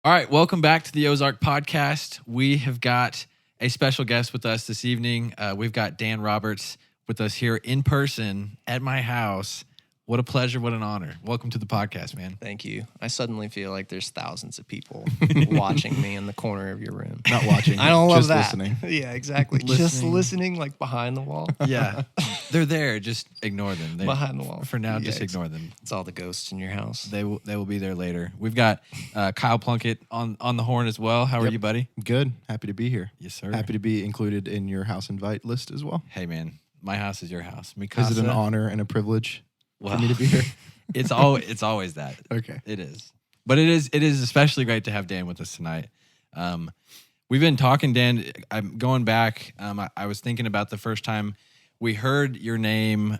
All right, welcome back to the Ozark podcast. We have got a special guest with us this evening. We've got Dan Roberts with us here in person at my house. What a pleasure, what an honor. Welcome to the podcast, man. Thank you. I suddenly feel like there's thousands of people watching me in the corner of your room. Not watching. I don't love just that. Listening. Yeah, exactly. Just listening, like behind the wall. Yeah, they're there. Just ignore them. Behind the wall. For now, Yeah, just ignore them. It's all the ghosts in your house. They will be there later. We've got Kyle Plunkett on the horn as well. How are you, buddy? Good. Happy to be here. Yes, sir. Happy to be included in your house invite list as well. Hey, man, my house is your house. Is it an honor and a privilege for me to be here? It's always that. Okay. It is. But it is especially great to have Dan with us tonight. We've been talking, Dan. I'm going back. I was thinking about the first time we heard your name,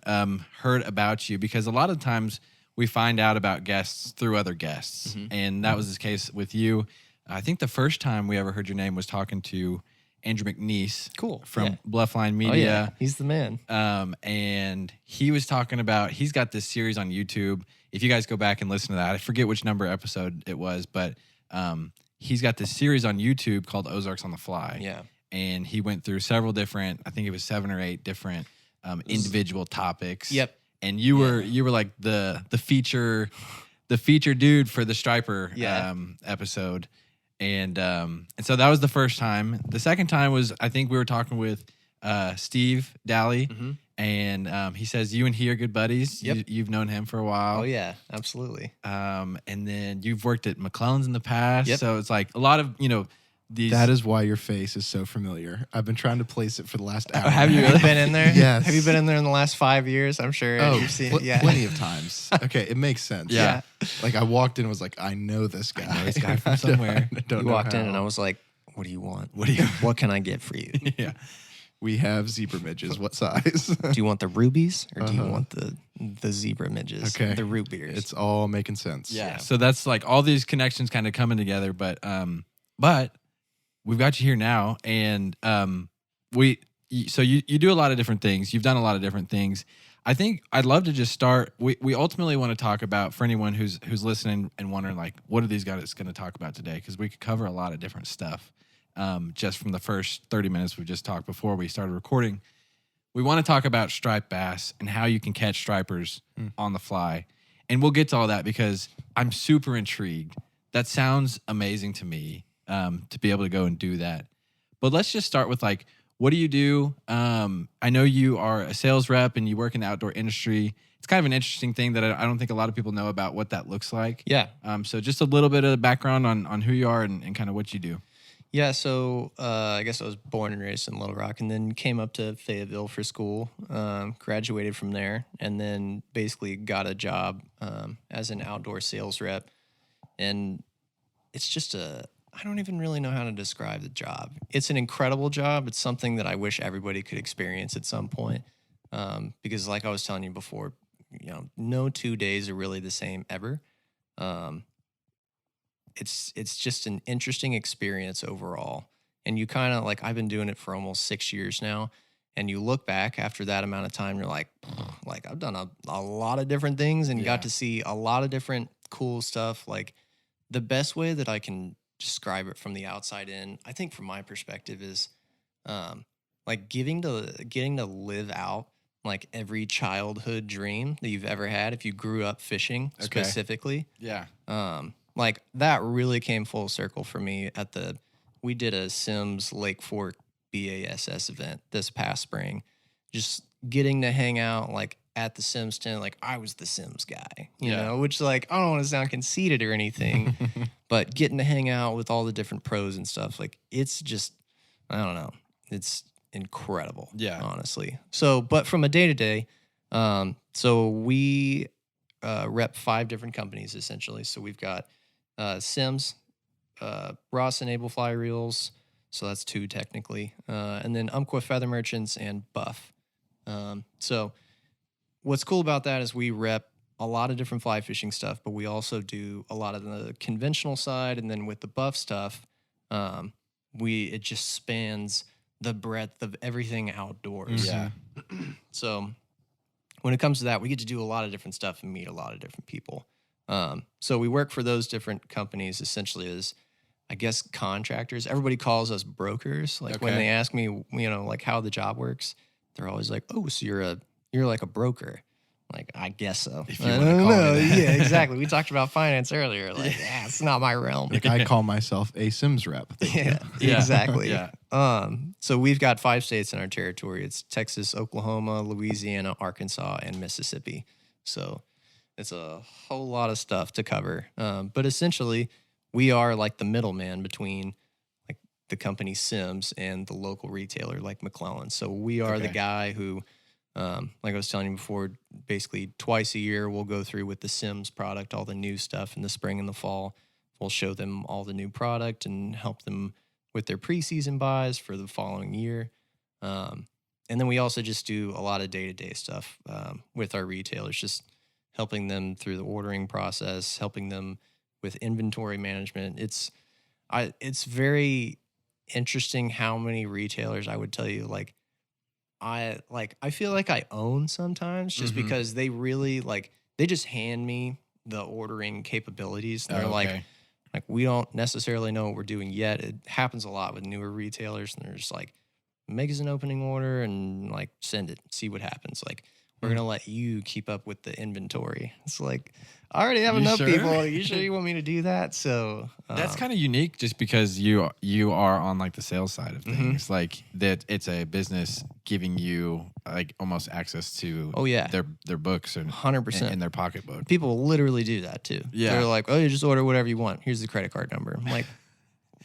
heard about you, because a lot of times we find out about guests through other guests. Mm-hmm. And that was the case with you. I think the first time we ever heard your name was talking to Andrew McNeese, from Bluffline Media. Oh, yeah. He's the man. And he was talking about, he's got this series on YouTube. If you guys go back and listen to that, I forget which number episode it was, but he's got this series on YouTube called Ozarks on the Fly. Yeah. And he went through several different, I think it was 7 or 8 different individual topics. Yep. And you were like the feature dude for the Striper episode. And so that was the first time. The second time was, I think we were talking with Steve Daly, and he says you and he are good buddies. Yep. You've known him for a while. Oh, yeah, absolutely. And then you've worked at McClellan's in the past. Yep. So it's like a lot of, these. That is why your face is so familiar. I've been trying to place it for the last hour. Have you really been in there? Yes. Have you been in there in the last 5 years? I'm sure you've seen it. Yeah. Plenty of times. Okay, it makes sense. Yeah. Like I walked in and was like, I know this guy. I know this guy from somewhere. I don't You know walked in how. and I was like, what do you want? What What can I get for you? Yeah. We have zebra midges. What size? Do you want the rubies or do you want the zebra midges? Okay. The root beers. It's all making sense. Yeah. So that's like all these connections kind of coming together, but we've got you here now, and you do a lot of different things. You've done a lot of different things. I think I'd love to just start. We ultimately want to talk about, for anyone who's listening and wondering, like, what are these guys going to talk about today? Because we could cover a lot of different stuff just from the first 30 minutes we just talked before we started recording. We want to talk about striped bass and how you can catch stripers on the fly. And we'll get to all that because I'm super intrigued. That sounds amazing to me. To be able to go and do that. But let's just start with, like, what do you do? I know you are a sales rep and you work in the outdoor industry. It's kind of an interesting thing that I don't think a lot of people know about what that looks like. Yeah. So just a little bit of the background on who you are and kind of what you do. Yeah, so I guess I was born and raised in Little Rock and then came up to Fayetteville for school, graduated from there, and then basically got a job as an outdoor sales rep. And it's just I don't even really know how to describe the job. It's an incredible job. It's something that I wish everybody could experience at some point. Because like I was telling you before, no 2 days are really the same ever. It's just an interesting experience overall. And you kind of like, I've been doing it for almost 6 years now. And you look back after that amount of time, you're like I've done a lot of different things and got to see a lot of different cool stuff. Like the best way that I can describe it from the outside in, I think from my perspective is like getting to live out like every childhood dream that you've ever had if you grew up fishing specifically. Yeah. Like that really came full circle for me we did a Sims Lake Fork BASS event this past spring. Just getting to hang out like at the Sims tent, like I was the Sims guy, you know, which like, I don't want to sound conceited or anything, but getting to hang out with all the different pros and stuff, like it's just, I don't know. It's incredible. Yeah. Honestly. So, but from a day to day, so we rep 5 different companies essentially. So we've got Sims, Ross and Able Fly Reels. So that's 2 technically. And then Umpqua Feather Merchants and Buff. So what's cool about that is we rep a lot of different fly fishing stuff, but we also do a lot of the conventional side. And then with the Buff stuff, it just spans the breadth of everything outdoors. Yeah. So when it comes to that, we get to do a lot of different stuff and meet a lot of different people. So we work for those different companies essentially as I guess contractors. Everybody calls us brokers. Like when Okay. they ask me, you know, like how the job works, they're always like, "Oh, so you're like a broker." Like, I guess so. If you I wanna don't call it know. that. Yeah, exactly. We talked about finance earlier. Like, yeah, it's not my realm. Like I call myself a Sims rep. Thank you. Yeah, Yeah. exactly. Yeah. So we've got 5 states in our territory. It's Texas, Oklahoma, Louisiana, Arkansas, and Mississippi. So it's a whole lot of stuff to cover. But essentially, we are like the middleman between like the company Sims and the local retailer like McClellan. So we are the Okay. guy who, like I was telling you before, basically twice a year we'll go through with the Sims product, all the new stuff in the spring and the fall. We'll show them all the new product and help them with their preseason buys for the following year. And then we also just do a lot of day-to-day stuff with our retailers, just helping them through the ordering process, helping them with inventory management. It's very interesting how many retailers I would tell you I feel like I own sometimes just Mhm. because they really they just hand me the ordering capabilities and they're Oh, like okay. we don't necessarily know what we're doing yet. It happens a lot with newer retailers and they're just like, make us an opening order and like send it, see what happens. Like we're gonna let you keep up with the inventory. It's like I already have You enough sure? people. Are you sure you want me to do that? So That's kind of unique just because you are on like the sales side of Mhm. things. Like that it's a business giving you like almost access to oh yeah, their books and 100%. in their pocketbook. People literally do that too. Yeah. They're like, oh, you just order whatever you want. Here's the credit card number. I'm like,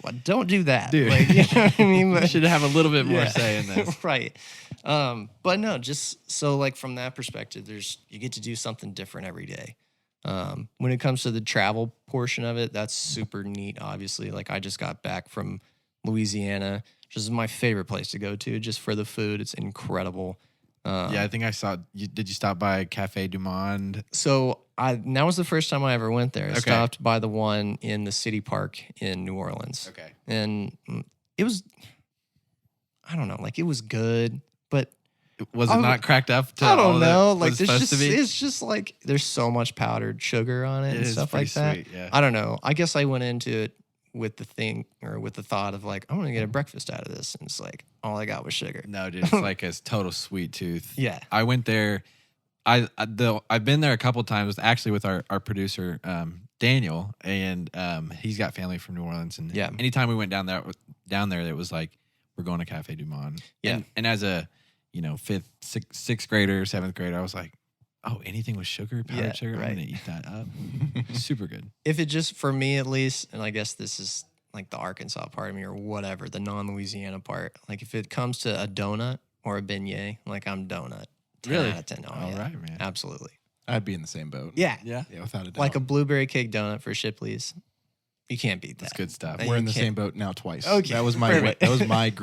well, don't do that. Dude. Like, you know what I mean? You But- should have a little bit more Yeah. say in this. right. But no, just so like from that perspective, you get to do something different every day. When it comes to the travel portion of it, that's super neat. Obviously, like I just got back from Louisiana, which is my favorite place to go to just for the food. It's incredible. Yeah, I think I saw. Did you stop by Cafe Du Monde? So that was the first time I ever went there. I Okay. stopped by the one in the city park in New Orleans. Okay. And it was, I don't know, like it was good, but Was it I- not cracked up? To I all don't that know. it Like was there's supposed just, to be? it's just like there's so much powdered sugar on it, It and is stuff like pretty that. sweet, yeah. I don't know. I guess I went into it with the thought of like, I'm going to get a breakfast out of this. And it's like, all I got was sugar. No, dude, it's like a total sweet tooth. Yeah. I went there. I've been there a couple times, actually, with our producer Daniel, and he's got family from New Orleans, and Yeah. anytime we went down there, it was like we're going to Cafe Du Monde. Yeah. And as a sixth grader, seventh grader, I was like, oh, anything with sugar, powdered Yeah, sugar, I'm right. gonna eat that up. Super good. If it just, for me at least, and I guess this is like the Arkansas part of me or whatever, the non-Louisiana part, like if it comes to a donut or a beignet, like I'm donut. 10 Really? out of 10. Oh, All yeah. right, man. Absolutely. I'd be in the same boat. Yeah. Yeah, Yeah, without a doubt. Like a blueberry cake donut for Shipley's. You can't beat that. that's good stuff. Hey, We're you in the can't- same boat now twice. Okay, That was my perfect.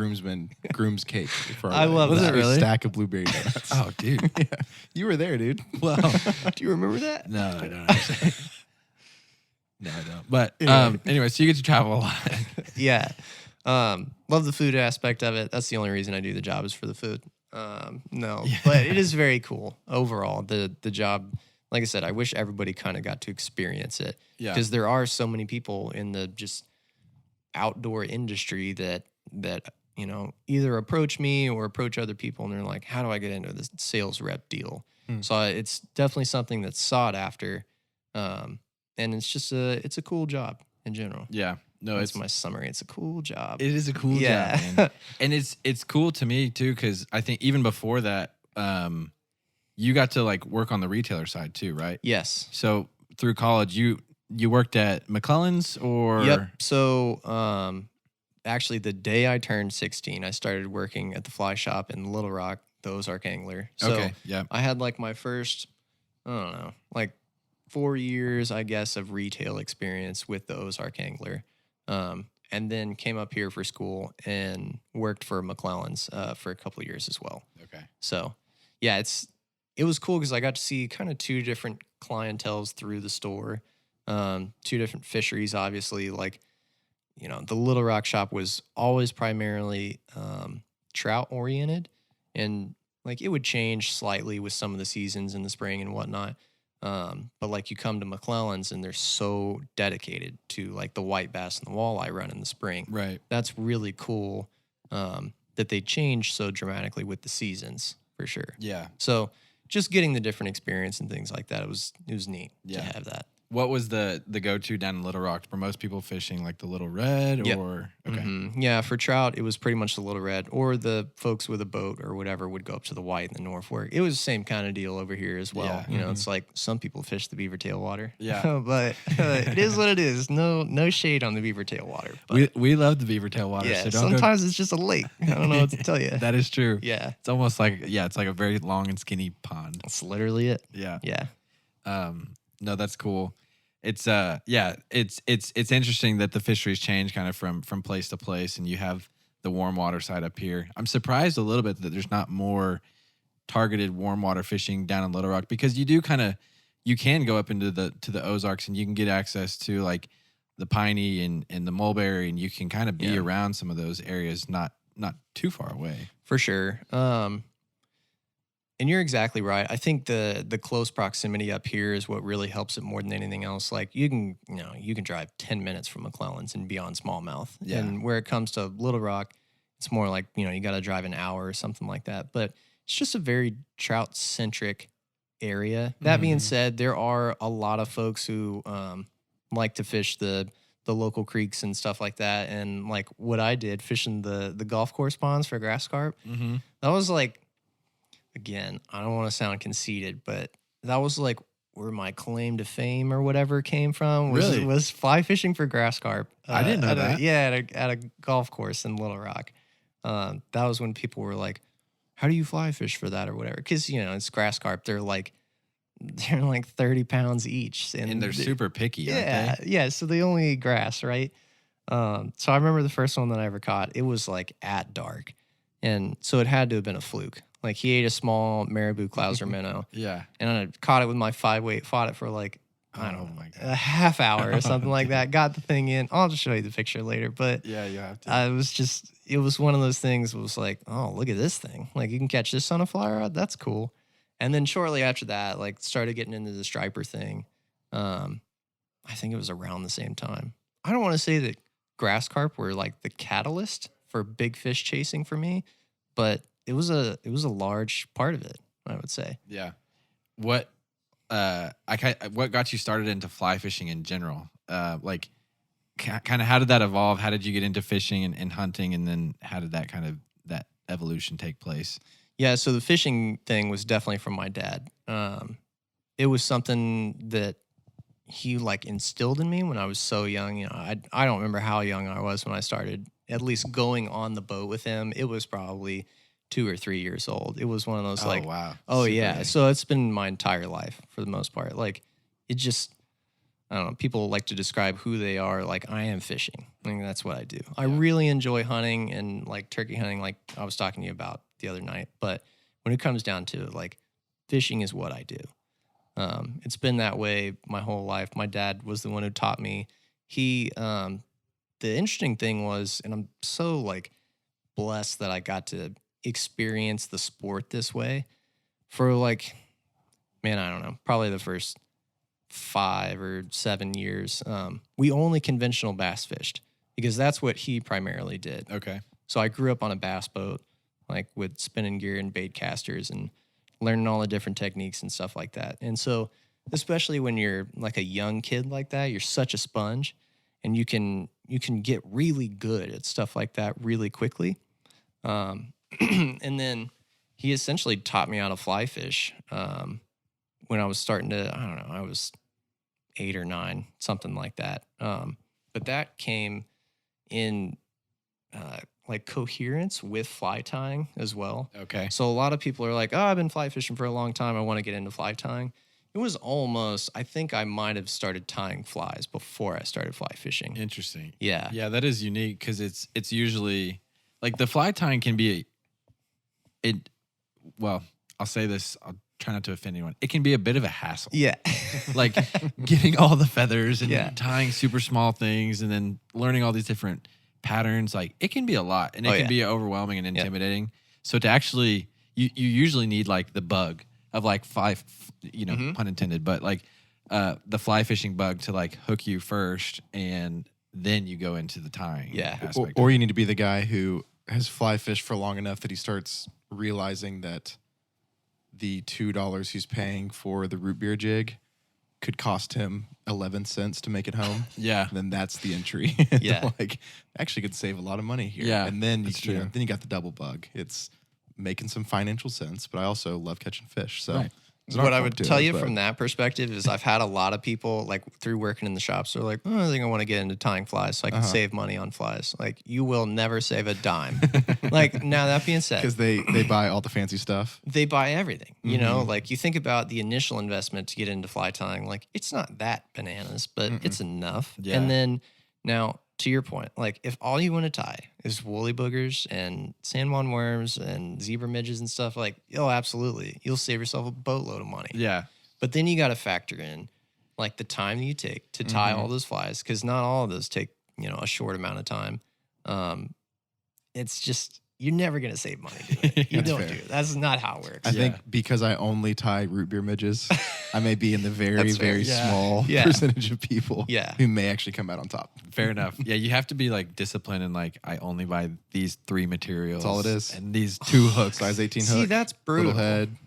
groom's cake for our I wedding. love It was that. a Really? stack of blueberry donuts. Oh, dude. yeah. You were there, dude. Well, Do you remember that? no, I don't. Actually. No, I don't. But Anyway. anyway, so you get to travel a lot. Yeah. Love the food aspect of it. That's the only reason I do the job is for the food. No, Yeah. but it is very cool overall. The job, like I said, I wish everybody kind of got to experience it Yeah. because there are so many people in the just outdoor industry that either approach me or approach other people and they're like, how do I get into this sales rep deal? Hmm. So it's definitely something that's sought after. And it's just it's a cool job in general. Yeah. No, That's it's my summary. It's a cool job. It is a cool Yeah. job, man. And it's cool to me too, because I think even before that, you got to like work on the retailer side too, right? Yes. So through college, you worked at McClellan's or Yep. So actually the day I turned 16, I started working at the fly shop in Little Rock, the Ozark Angler. So Okay, yeah. I had like my first, I don't know, like 4 years, I guess, of retail experience with the Ozark Angler. And then came up here for school and worked for McClellan's for a couple of years as well. Okay. So, yeah, it was cool because I got to see kind of two different clienteles through the store, two different fisheries. Obviously, like the Little Rock shop was always primarily trout oriented, and like it would change slightly with some of the seasons in the spring and whatnot. But like you come to McClellan's and they're so dedicated to like the white bass and the walleye run in the spring. Right. That's really cool that they changed so dramatically with the seasons for sure. Yeah. So just getting the different experience and things like that, it was neat to Yeah. have that. What was the go-to down in Little Rock? Were most people fishing like the Little Red Yep. or okay? Mhm. Yeah, for trout, it was pretty much the Little Red, or the folks with a boat or whatever would go up to the white in the North Fork. It was the same kind of deal over here as well. Yeah. You know, it's like some people fish the beaver tail water. Yeah. But it is what it is. No shade on the beaver tail water. But We love the beaver tail water. yeah, So don't sometimes it's just a lake. I don't know what to tell you. That is true. Yeah, It's almost like it's like a very long and skinny pond. that's literally it. Yeah. Yeah. No, that's cool. It's it's interesting that the fisheries change kind of from place to place, and you have the warm water side up here. I'm surprised a little bit that there's not more targeted warm water fishing down in Little Rock, because you do you can go up into the Ozarks and you can get access to like the Piney and the Mulberry, and you can kind of be around some of those areas, not too far away. For sure. And you're exactly right. I think the close proximity up here is what really helps it more than anything else. Like you can drive 10 minutes from McClellan's and be on smallmouth. Yeah. And where it comes to Little Rock, it's more like, you got to drive an hour or something like that. But it's just a very trout centric area. That being said, there are a lot of folks who like to fish the local creeks and stuff like that. And like what I did, fishing the golf course ponds for grass carp, that was like, again, I don't want to sound conceited, but that was like where my claim to fame or whatever came from. Really? Was fly fishing for grass carp. I didn't know that. At a golf course in Little Rock. That was when people were like, "How do you fly fish for that or whatever?" Because it's grass carp. They're like 30 pounds each, And they're super picky, aren't yeah, they? yeah. So they only eat grass, right? So I remember the first one that I ever caught. It was like at dark, and so it had to have been a fluke. Like he ate a small marabou clouser minnow, Yeah. and I caught it with my 5-weight. Fought it for like I don't know, my God. a half hour or something like that. Got the thing in. I'll just show you the picture later. But Yeah, you have to. it was one of those things. It was like, oh, look at this thing. Like you can catch this on a fly rod. That's cool. And then shortly after that, like started getting into the striper thing. I think it was around the same time. I don't want to say that grass carp were like the catalyst for big fish chasing for me, but it was a large part of it, I would say. Yeah. What what got you started into fly fishing in general? Like kind of how did that evolve? How did you get into fishing and hunting, and then how did that that evolution take place? Yeah, so the fishing thing was definitely from my dad. It was something that he like instilled in me when I was so young. I don't remember how young I was when I started at least going on the boat with him. It was probably 2 or 3 years old. It was one of those like, wow. oh Super yeah. young. So it's been my entire life for the most part. Like it just, I don't know. People like to describe who they are. Like I am fishing. I think that's what I do. I really enjoy hunting and like turkey hunting, like I was talking to you about the other night. But when it comes down to it, like fishing is what I do. It's been that way my whole life. My dad was the one who taught me. The interesting thing was, and I'm so like blessed that I got to experience the sport this way for like, man, I don't know, probably the first 5 or 7 years. We only conventional bass fished because that's what he primarily did. Okay. So I grew up on a bass boat, like with spinning gear and bait casters and learning all the different techniques and stuff like that. And so, especially when you're like a young kid like that, you're such a sponge and you can get really good at stuff like that really quickly. And then he essentially taught me how to fly fish when I was starting to, I don't know, I was 8 or 9, something like that. But that came in like coherence with fly tying as well. Okay. So a lot of people are like, oh, I've been fly fishing for a long time. I want to get into fly tying. It was almost, I think I might have started tying flies before I started fly fishing. Interesting. Yeah. Yeah, that is unique because it's usually like the fly tying can be well, I'll say this, I'll try not to offend anyone. It can be a bit of a hassle. Yeah. Like getting all the feathers and Yeah. tying super small things and then learning all these different patterns. Like it can be a lot and it can be overwhelming and intimidating. So to actually, you usually need like the bug of like pun intended, but like the fly fishing bug to like hook you first, and then you go into the tying. Yeah. aspect Or of it. you need to be the guy who has fly fished for long enough that he starts realizing that the $2 he's paying for the root beer jig could cost him 11 cents to make it home. Yeah. Then that's the entry. Yeah. Like, actually could save a lot of money here. Yeah, And then that's you know, true. then you got the double bug. It's making some financial sense, but I also love catching fish. So Right. it's an What art I form would to tell it, you but- from that perspective is I've had a lot of people like through working in the shops. They're like, oh, I think I want to get into tying flies so I can save money on flies. Like, you will never save a dime. Like, now that being said, because they buy all the fancy stuff. they buy everything. You know, like you think about the initial investment to get into fly tying, like it's not that bananas, but it's enough. Yeah. And then now to your point, like if all you want to tie is woolly boogers and San Juan worms and zebra midges and stuff, like, oh, absolutely. You'll save yourself a boatload of money. Yeah. But then you got to factor in like the time that you take to tie all those flies, because not all of those take, a short amount of time. It's just, you're never going to save money doing it. You That's don't fair. do it. That's not how it works. I think because I only tie root beer midges, I may be in the very, That's fair. very Yeah. small Yeah. percentage of people Yeah. who may actually come out on top. Fair enough. Yeah, you have to be like disciplined and like I only buy these 3 materials. That's all it is. And these 2 hooks. Size 18 See, hook, that's brutal. little head.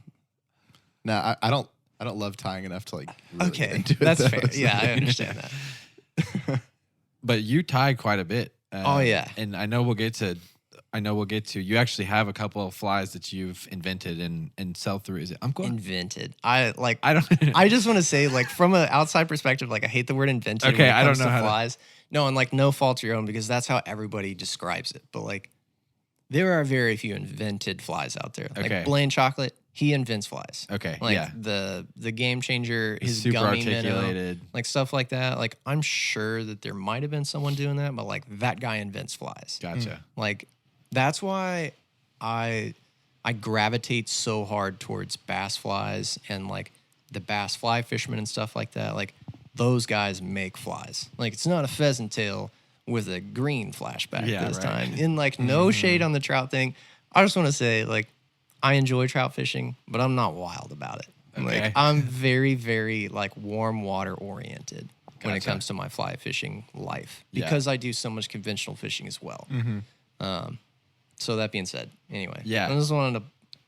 Nah, I don't love tying enough to like really get Okay, into it, that's though. fair. Yeah, I understand that. But you tie quite a bit. Oh, yeah. And I know we'll get to you actually have a couple of flies that you've invented and sell through. Is it Umpqua? Invented. I don't I just want to say, like, from an outside perspective, like, I hate the word invented. Okay, when it I don't comes know to how to- flies. No, and like, no fault to your own, because that's how everybody describes it. But like, there are very few invented flies out there. Okay. Like Blaine Chocolate, he invents flies. Okay, Like yeah. the Game Changer, his Super gummy minnow, articulated. like stuff like that. Like, I'm sure that there might have been someone doing that, but like, that guy invents flies. Gotcha. Like, that's why I gravitate so hard towards bass flies and like the bass fly fishermen and stuff like that. Like, those guys make flies. Like, it's not a pheasant tail with a green flashback Yeah, this right. time. In like, no shade on the trout thing. I just want to say, like, I enjoy trout fishing, but I'm not wild about it. Okay. Like, I'm very, very like warm water oriented when it Gotcha. comes to my fly fishing life, Yeah. because I do so much conventional fishing as well. So that being said, anyway, Yeah. I just wanted to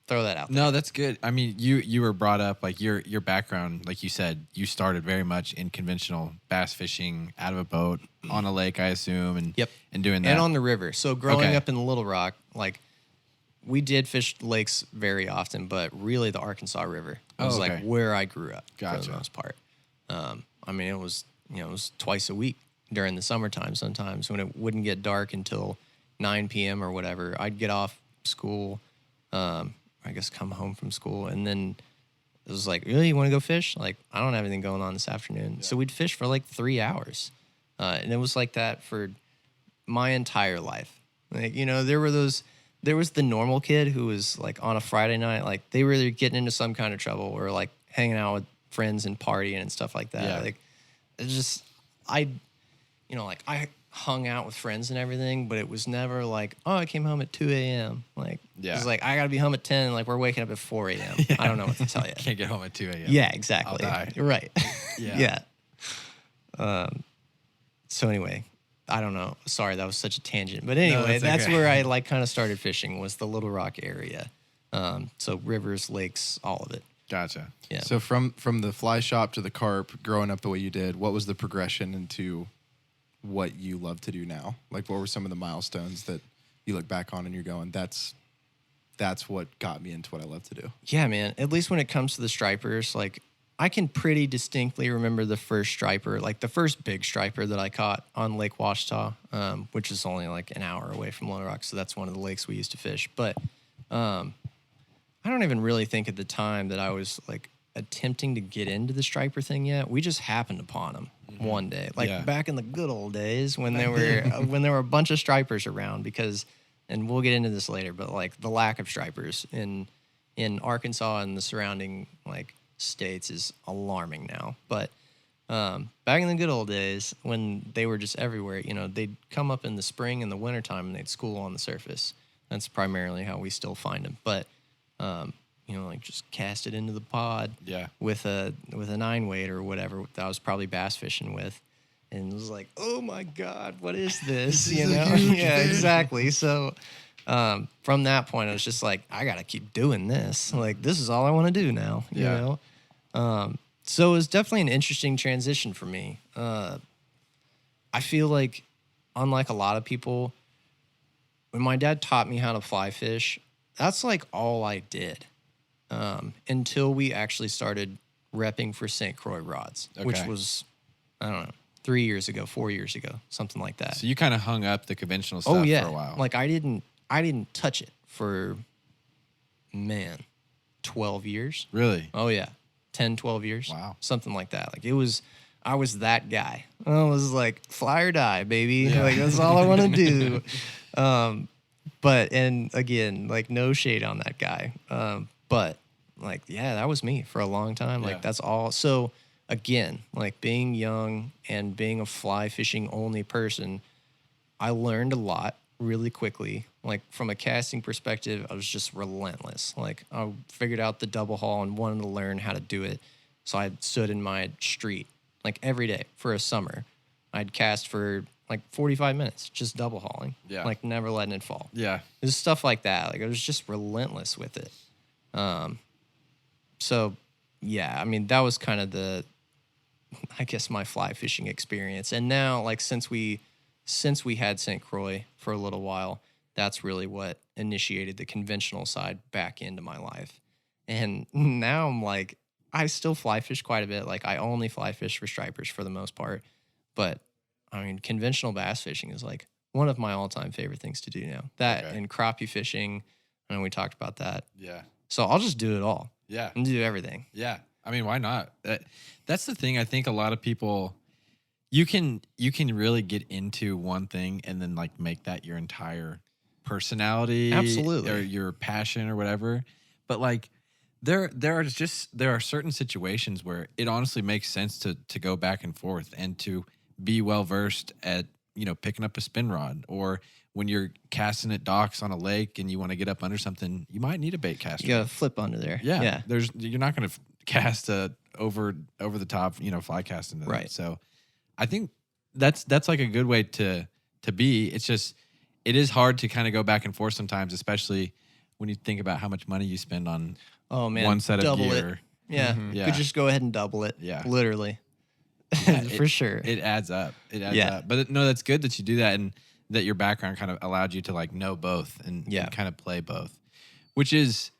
throw that out there. No, that's good. I mean, you were brought up like your background, like you said, you started very much in conventional bass fishing out of a boat on a lake, I assume, and Yep. and doing that. And on the river. So growing Okay. up in Little Rock, like, we did fish lakes very often, but really the Arkansas River was Oh, like okay. where I grew up for Gotcha. the most part. I mean, it was twice a week during the summertime. Sometimes when it wouldn't get dark until 9 p.m. or whatever, I'd get off school, I guess come home from school, and then it was like, really, you want to go fish? Like, I don't have anything going on this afternoon. So we'd fish for like 3 hours. And it was like that for my entire life. Like, there was the normal kid who was like on a Friday night, like they were either getting into some kind of trouble or like hanging out with friends and partying and stuff like that. Yeah. Like, it's just, I hung out with friends and everything, but it was never like, oh, I came home at 2 a.m. Like, Yeah. it was like, I got to be home at 10. Like, we're waking up at 4 a.m. I don't know what to tell you. Can't get home at 2 a.m. Yeah, exactly. I'll die. You're right. Yeah. Yeah. So anyway, I don't know. Sorry, that was such a tangent. But anyway, that's okay. where I like kind of started fishing, was the Little Rock area. So rivers, lakes, all of it. Gotcha. Yeah. So from the fly shop to the carp, growing up the way you did, what was the progression into what you love to do now? Like, what were some of the milestones that you look back on and you're going, that's what got me into what I love to do? Yeah, man. At least when it comes to the stripers, like, I can pretty distinctly remember the first striper, like the first big striper that I caught on Lake Washita, which is only like an hour away from Little Rock. So that's one of the lakes we used to fish. But I don't even really think at the time that I was like attempting to get into the striper thing yet. We just happened upon them one day, like Yeah. back in the good old days when there were a bunch of stripers around, because, and we'll get into this later, but like the lack of stripers in Arkansas and the surrounding like states is alarming now. But back in the good old days when they were just everywhere, they'd come up in the spring and the wintertime and they'd school on the surface. That's primarily how we still find them. But like just cast it into the pod Yeah. with a 9-weight or whatever that I was probably bass fishing with. And it was like, oh my God, what is this? This is a huge Yeah, fish. exactly. So from that point, I was just like, I got to keep doing this. Like, this is all I want to do now, you Yeah. know? So it was definitely an interesting transition for me. I feel like, unlike a lot of people, when my dad taught me how to fly fish, that's like all I did until we actually started repping for St. Croix rods, which Okay. was, I don't know, 3 years ago, 4 years ago, something like that. So you kind of hung up the conventional stuff for a while. Like I didn't touch it for, 12 years. Really? Oh yeah. 10, 12 years. Wow. Something like that. Like I was that guy. I was like, fly or die, baby. Yeah. Like that's all I want to do. But, and again, like no shade on that guy. But like, yeah, that was me for a long time. Yeah. Like that's all. So again, like being young and being a fly fishing only person, I learned a lot really quickly. Like from a casting perspective, I was just relentless. Like I figured out the double haul and wanted to learn how to do it. So I stood in my street like every day for a summer. I'd cast for like 45 minutes, just double hauling. Yeah. Like never letting it fall. Yeah. It was stuff like that. Like I was just relentless with it. So yeah, I mean, that was kind of I guess my fly fishing experience. And now like since we had St. Croix for a little while, that's really what initiated the conventional side back into my life. And now I'm like, I still fly fish quite a bit. Like I only fly fish for stripers for the most part. But I mean, conventional bass fishing is like one of my all-time favorite things to do now. That Okay. and crappie fishing. I know we talked about that. Yeah. So I'll just do it all Yeah. and do everything. Yeah. I mean, why not? That's the thing. I think a lot of people, you can really get into one thing and then like make that your entire personality, Absolutely. or your passion or whatever. But like there are certain situations where it honestly makes sense to go back and forth and to be well versed at, picking up a spin rod, or when you're casting at docks on a lake and you want to get up under something, you might need a bait caster. You got to flip under there. Yeah. You're not going to cast a over the top, fly cast into that. Right. So I think that's like a good way to be. It's just, it is hard to kind of go back and forth sometimes, especially when you think about how much money you spend on Oh man, one set of double gear. it. Yeah, Mhm. you Yeah. could just go ahead and double it. Yeah. Literally. Yeah, For sure. It adds up. It adds Yeah. up. But no, that's good that you do that, and that your background kind of allowed you to like know both and kind of play both, which is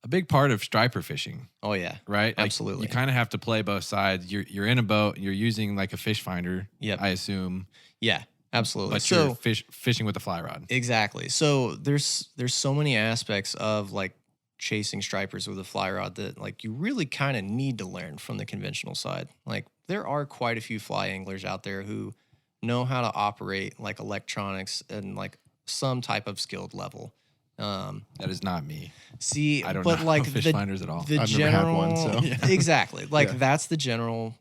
a big part of striper fishing, Oh yeah. right? Like, Absolutely. you kind of have to play both sides. You're in a boat. You're using like a fish finder. Yep. I assume. Yeah. Absolutely. But So you're fishing with a fly rod. exactly. So there's so many aspects of like chasing stripers with a fly rod that like you really kind of need to learn from the conventional side. Like there are quite a few fly anglers out there who know how to operate like electronics and like some type of skilled level. That is not me. See, I don't but know like fish finders at all. The I've general, never had one, so. Yeah. exactly. Like Yeah. that's the general,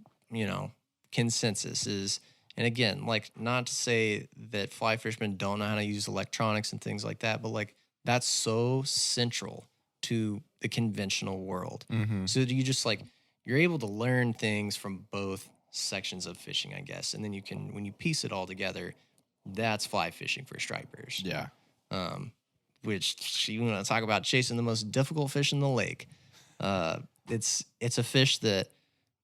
consensus is. And again, like not to say that fly fishermen don't know how to use electronics and things like that, but like that's so central to the conventional world. Mm-hmm. So you just like you're able to learn things from both sections of fishing, I guess, and then you can when you piece it all together, that's fly fishing for stripers. Yeah. Which you want to talk about chasing the most difficult fish in the lake. It's a fish that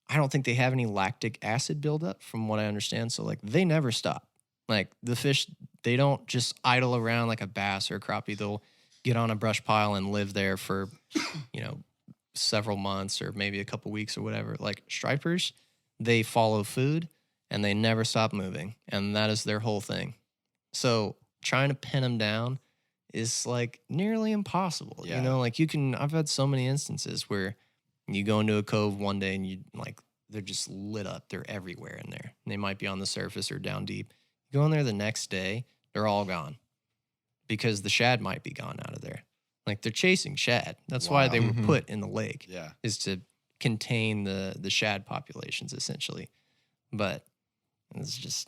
I don't think they have any lactic acid buildup from what I understand. So like they never stop. Like the fish, they don't just idle around like a bass or a crappie. They'll get on a brush pile and live there for, several months or maybe a couple weeks or whatever. Like stripers, they follow food and they never stop moving. And that is their whole thing. So trying to pin them down is like nearly impossible. Yeah. Like I've had so many instances where you go into a cove one day and they're just lit up. They're everywhere in there. They might be on the surface or down deep. You go in there the next day, they're all gone because the shad might be gone out of there. Like they're chasing shad. That's why they were Mhm. put in the lake Yeah. is to contain the shad populations essentially. But it's just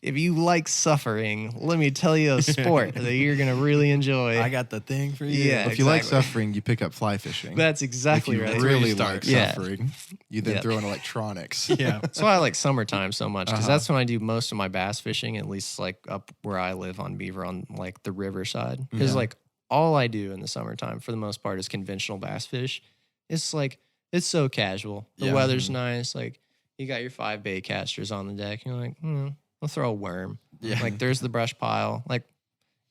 If you like suffering, let me tell you a sport that you're gonna really enjoy. I got the thing for you. Yeah. If you like exactly. suffering, you pick up fly fishing. That's exactly if you right. really start. like Yeah. suffering, you then Yeah. throw in electronics. Yeah. That's why I like summertime so much because Uh-huh. that's when I do most of my bass fishing, at least like up where I live on Beaver on like the river side. Because Yeah. like all I do in the summertime for the most part is conventional bass fish. It's like, it's so casual. The Yeah. weather's Mhm. nice. Like you got your 5 bait casters on the deck. You're like, I'll throw a worm. Yeah. Like there's the brush pile. Like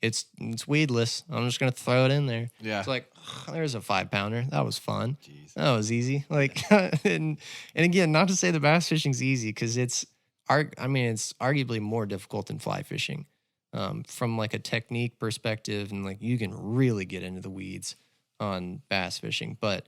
it's weedless. I'm just going to throw it in there. Yeah. It's like, there's a 5-pounder. That was fun. Jeez. That was easy. Like, and again, not to say the bass fishing's easy because it's arguably more difficult than fly fishing, from like a technique perspective, and like you can really get into the weeds on bass fishing. But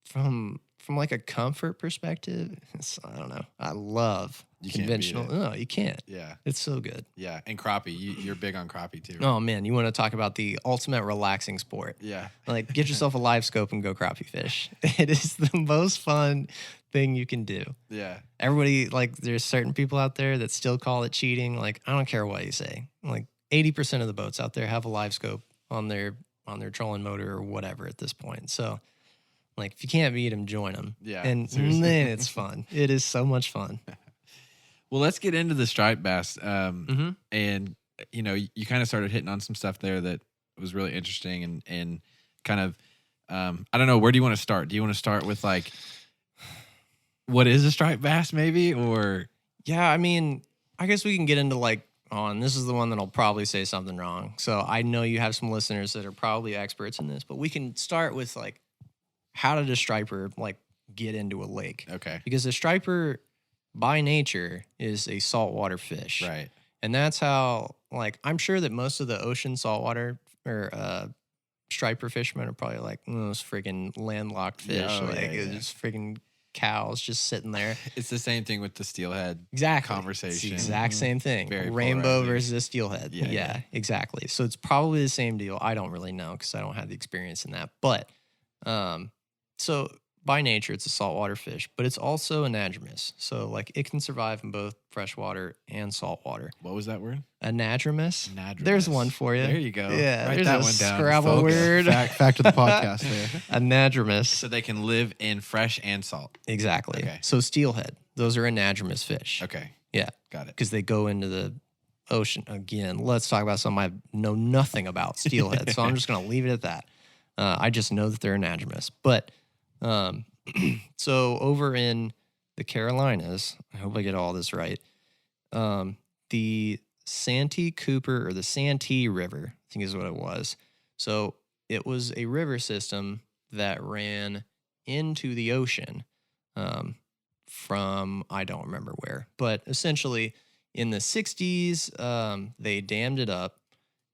from like a comfort perspective, I don't know. I love You can't beat conventional. it. No, you can't. Yeah. It's so good. Yeah. And crappie. You're big on crappie too. Oh man, you want to talk about the ultimate relaxing sport? Yeah. Like, get yourself a live scope and go crappie fish. It is the most fun thing you can do. Yeah. Everybody, like, there's certain people out there that still call it cheating. Like, I don't care what you say. Like, 80% of the boats out there have a live scope on their trolling motor or whatever at this point. So, like, if you can't beat them, join them. Yeah, and seriously. then it's fun. It is so much fun. Well, let's get into the striped bass. Mm-hmm. And you kind of started hitting on some stuff there that was really interesting and kind of, I don't know, where do you want to start? Do you want to start with like, what is a striped bass maybe? Or Yeah, I mean, I guess we can get into like, and this is the one that I'll probably say something wrong. So I know you have some listeners that are probably experts in this, but we can start with like, how did a striper like get into a lake? okay. Because a striper by nature is a saltwater fish. Right. And that's how, like, I'm sure that most of the ocean saltwater or striper fishermen are probably like, those freaking landlocked fish. Yeah, oh, like, yeah, it's yeah. just freaking cows just sitting there. It's the same thing with the steelhead Exactly. conversation. It's the exact same thing. Very Rainbow polarizing. versus a steelhead. Yeah, Yeah, yeah. exactly. So it's probably the same deal. I don't really know because I don't have the experience in that. But so by nature, it's a saltwater fish, but it's also anadromous. So like it can survive in both freshwater and saltwater. What was that word? Anadromous. Anadromous. There's one for you. There you go. Yeah, Write there's that a one down. Scrabble folks. word. Fact of the podcast there. Anadromous. So they can live in fresh and salt. Exactly. Okay. So steelhead. Those are anadromous fish. Okay. Yeah. Got it. Because they go into the ocean. Again, let's talk about something I know nothing about, steelhead. So I'm just going to leave it at that. I just know that they're anadromous. But so over in the Carolinas, I hope I get all this right, the Santee Cooper or the Santee River, I think is what it was. So it was a river system that ran into the ocean from, I don't remember where, but essentially in the 60s, they dammed it up,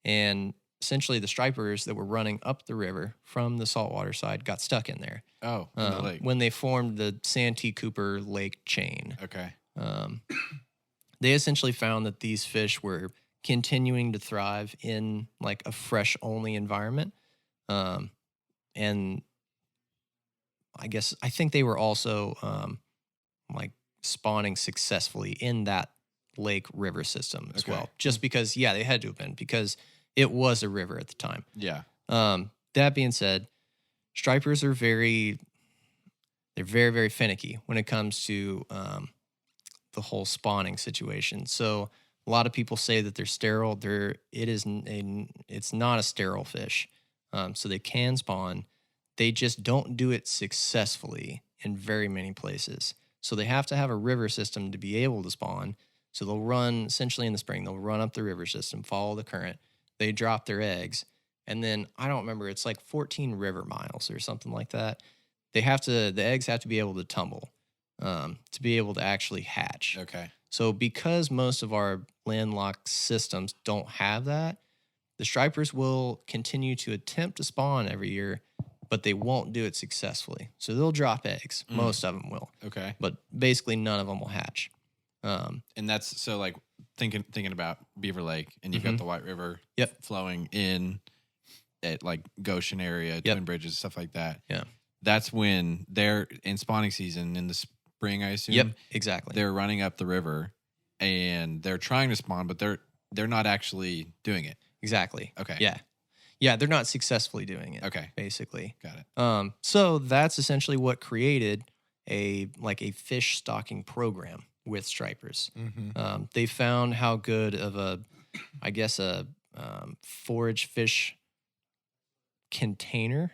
and essentially the stripers that were running up the river from the saltwater side got stuck in there. Oh, in the lake. When they formed the Santee Cooper Lake chain. Okay. They essentially found that these fish were continuing to thrive in like a fresh only environment. And I think they were also like spawning successfully in that lake river system as Okay. well. Just because, yeah, they had to have been because it was a river at the time. Yeah. That being said, stripers are very, very finicky when it comes to the whole spawning situation. So a lot of people say that they're sterile. It's not a sterile fish. So they can spawn. They just don't do it successfully in very many places. So they have to have a river system to be able to spawn. So they'll run, essentially in the spring, they'll run up the river system, follow the current. They drop their eggs. And then, I don't remember, it's like 14 river miles or something like that. The eggs have to be able to tumble to be able to actually hatch. Okay. So because most of our landlocked systems don't have that, the stripers will continue to attempt to spawn every year, but they won't do it successfully. So they'll drop eggs. Mm. Most of them will, Okay. but basically none of them will hatch. And that's so like thinking about Beaver Lake, and you've got the White River Yep. flowing in at like Goshen area, Yep. Twin Bridges, stuff like that. Yeah. That's when they're in spawning season in the spring, I assume. Yep, exactly. They're running up the river, and they're trying to spawn, but they're not actually doing it. Exactly. Okay. Yeah, they're not successfully doing it. Okay. Basically. Got it. So that's essentially what created a fish stocking program with stripers. Mm-hmm. They found how good of a forage fish container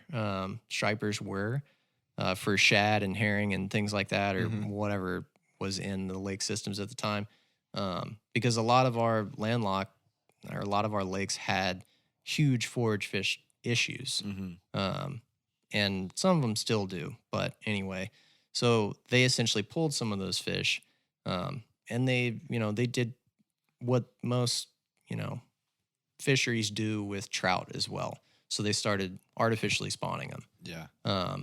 stripers were for shad and herring and things like that, or Mhm. whatever was in the lake systems at the time. Because a lot of our lakes had huge forage fish issues. And some of them still do. But anyway, so they essentially pulled some of those fish, and they did what most, fisheries do with trout as well. So they started artificially spawning them. Yeah.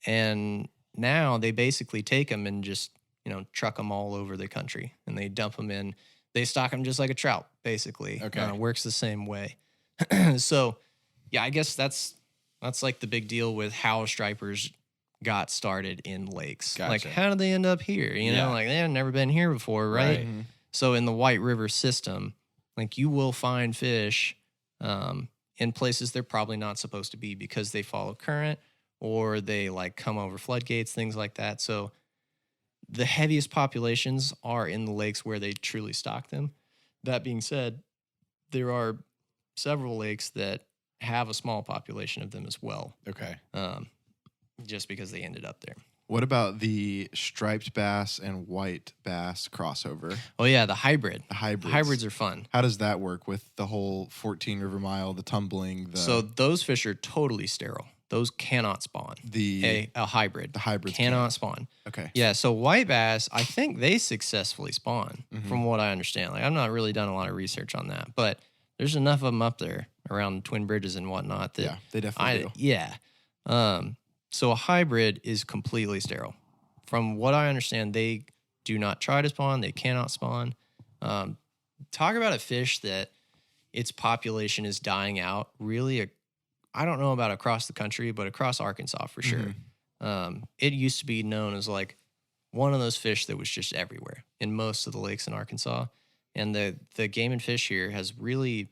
And now they basically take them and just, truck them all over the country, and they dump them in. They stock them just like a trout, basically. Okay. Works the same way. So, yeah, I guess that's like the big deal with how stripers got started in lakes. Gotcha. Like, how did they end up here? Yeah. Like they had never been here before, right? Right. Mhm. So in the White River system, like you will find fish in places they're probably not supposed to be because they follow current or they like come over floodgates, things like that. So the heaviest populations are in the lakes where they truly stock them. That being said, there are several lakes that have a small population of them as well, Okay. just because they ended up there. What about the striped bass and white bass crossover? Oh yeah, the hybrid. The hybrids. Hybrids are fun. How does that work with the whole 14 river mile, the tumbling, So those fish are totally sterile. Those cannot spawn. the A hybrid. the hybrids cannot can't. spawn. Okay. Yeah, so white bass, I think they successfully spawn, Mhm. from what I understand. Like, I've not really done a lot of research on that, but there's enough of them up there around Twin Bridges and whatnot that Yeah, they definitely do. yeah. So a hybrid is completely sterile. From what I understand, they do not try to spawn. They cannot spawn. Talk about a fish that its population is dying out. Really, I don't know about across the country, but across Arkansas for sure. It used to be known as like one of those fish that was just everywhere in most of the lakes in Arkansas. And the game and fish here has really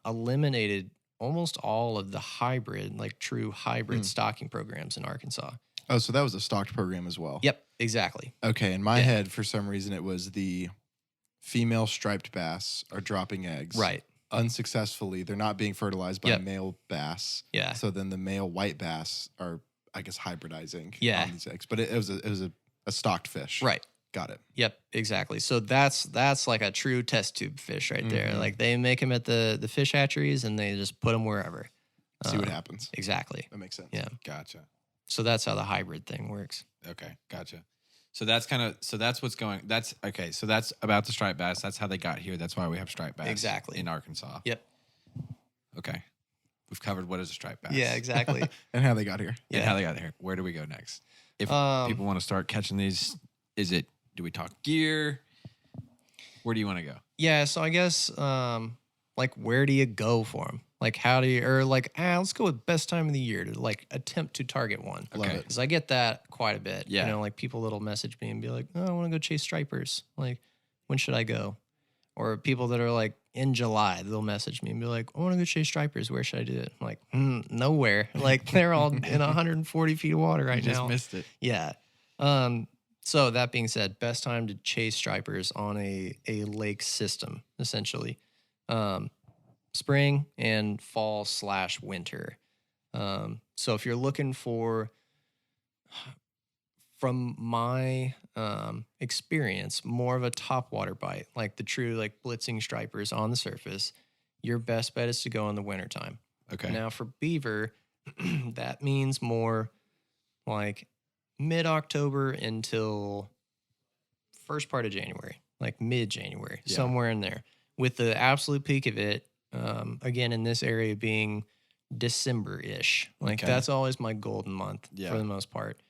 eliminated almost all of the hybrid, like true hybrid stocking programs in Arkansas. Oh, so that was a stocked program as well. Yep, exactly. Okay, in my Yeah. head, for some reason, it was the female striped bass are dropping eggs. Right. Unsuccessfully, they're not being fertilized by Yep. male bass. Yeah. So then the male white bass are, I guess, hybridizing Yeah. on these eggs. But it was a stocked fish. Right. Got it. Yep, exactly. So that's like a true test tube fish right there. Mhm. Like they make them at the fish hatcheries and they just put them wherever. See what happens. Exactly. That makes sense. Yeah. Gotcha. So that's how the hybrid thing works. Okay. Gotcha. So that's what's going. That's okay. So that's about the striped bass. That's how they got here. That's why we have striped bass. Exactly. In Arkansas. Yep. Okay. We've covered what is a striped bass. Yeah, exactly. And how they got here. And how they got here. Where do we go next? If people want to start catching these, do we talk gear? Where do you want to go? Yeah, so I guess like where do you go for them? Like how do you, or like let's go with best time of the year to like attempt to target one. Love Okay. it. Because I get that quite a bit. Yeah. Like people that'll message me and be like, oh, I want to go chase stripers. Like, when should I go? Or people that are like in July, they'll message me and be like, I want to go chase stripers. Where should I do it? I'm like, nowhere. Like they're all in 140 feet of water right You just now. missed it. Yeah. So that being said, best time to chase stripers on a lake system, essentially. Spring and fall/winter. So if you're looking for, from my experience, more of a topwater bite, like the true like blitzing stripers on the surface, your best bet is to go in the wintertime. Okay. Now for beaver, that means more like mid-October until first part of January, like mid-January, Yeah. somewhere in there. With the absolute peak of it, again, in this area being December-ish. Like Okay. that's always my golden month Yeah. for the most part.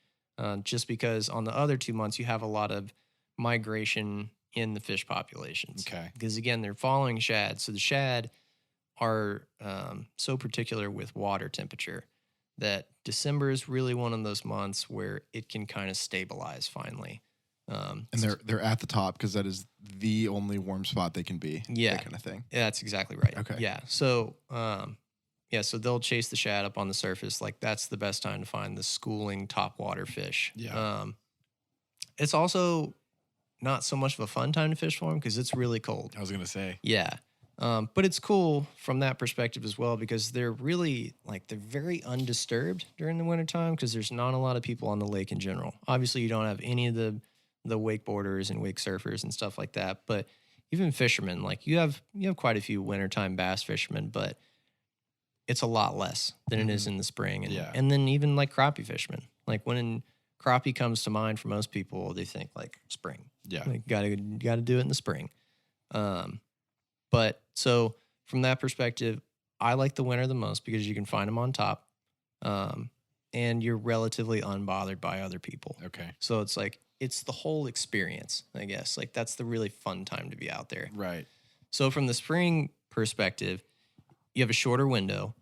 Just because on the other 2 months, you have a lot of migration in the fish populations. Okay. Because again, they're following shad. So the shad are so particular with water temperature that December is really one of those months where it can kind of stabilize finally. And they're at the top because that is the only warm spot they can be. Yeah. That kind of thing. Yeah, that's exactly right. Okay. Yeah. So, so they'll chase the shad up on the surface. Like that's the best time to find the schooling topwater fish. Yeah. It's also not so much of a fun time to fish for them because it's really cold. I was gonna say. Yeah. But it's cool from that perspective as well because they're really they're very undisturbed during the wintertime because there's not a lot of people on the lake in general. Obviously, you don't have any of the wakeboarders and wake surfers and stuff like that. But even fishermen, like you have quite a few wintertime bass fishermen, but it's a lot less than it is in the spring. And, and then even like crappie fishermen, like when crappie comes to mind for most people, they think like spring. Yeah. Like gotta do it in the spring. But so from that perspective, I like the winter the most because you can find them on top. And you're relatively unbothered by other people. Okay. So it's like, it's the whole experience, I guess. Like that's the really fun time to be out there. Right. So from the spring perspective, you have a shorter window,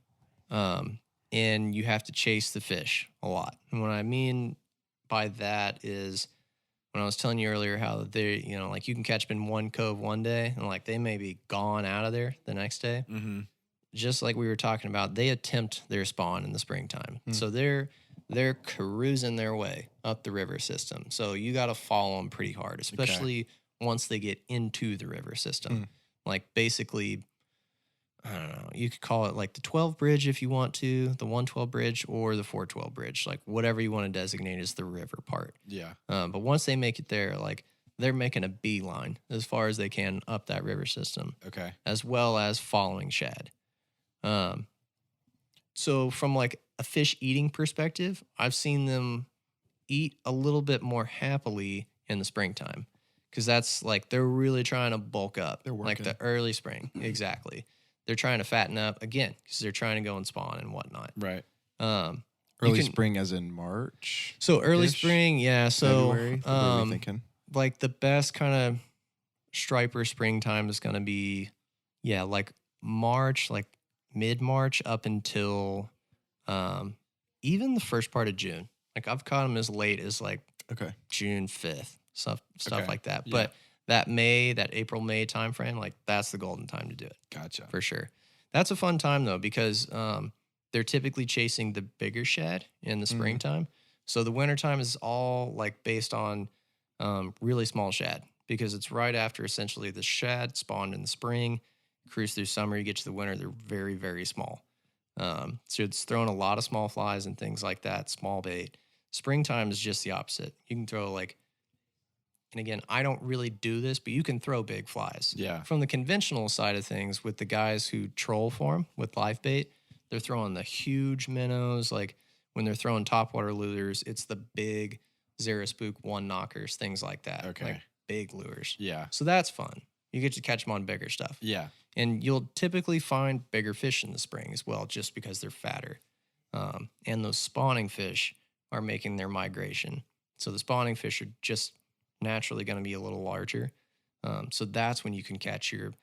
and you have to chase the fish a lot. And what I mean by that is when I was telling you earlier how they, like you can catch them in one cove one day and like they may be gone out of there the next day. Mm-hmm. Just like we were talking about, they attempt their spawn in the springtime. So they're cruising their way up the river system. So you got to follow them pretty hard, especially once they get into the river system. Like basically, I don't know, you could call it like the 12 bridge if you want to, the 112 bridge or the 412 bridge, like whatever you want to designate as the river part. Yeah. But once they make it there, like they're making a beeline as far as they can up that river system. Okay. As well as following shad. So from like a fish eating perspective, I've seen them eat a little bit more happily in the springtime because that's like they're really trying to bulk up. They're like working. the early spring. Exactly. They're trying to fatten up again because they're trying to go and spawn and whatnot. Right. Early spring as in March? So early Ish? spring, yeah. So February? What are we thinking? like the best kind of striper springtime is going to be, like March, like mid-March up until even the first part of June. Like I've caught them as late as like June 5th, stuff like that. Yeah. But that April, May time frame, like that's the golden time to do it. Gotcha. For sure. That's a fun time though, because they're typically chasing the bigger shad in the springtime. So the wintertime is all like based on really small shad because it's right after essentially the shad spawned in the spring, cruise through summer, you get to the winter, they're very, very small. So it's throwing a lot of small flies and things like that, small bait. Springtime is just the opposite. You can throw like, and again, I don't really do this, but you can throw big flies. Yeah. From the conventional side of things, with the guys who troll for them with live bait, they're throwing the huge minnows. Like when they're throwing topwater lures, it's the big Zara Spook one knockers, things like that. Okay. Like big lures. Yeah. So that's fun. You get to catch them on bigger stuff. Yeah. And you'll typically find bigger fish in the spring as well, just because they're fatter. And those spawning fish are making their migration. So the spawning fish are just naturally going to be a little larger. So that's when you can catch your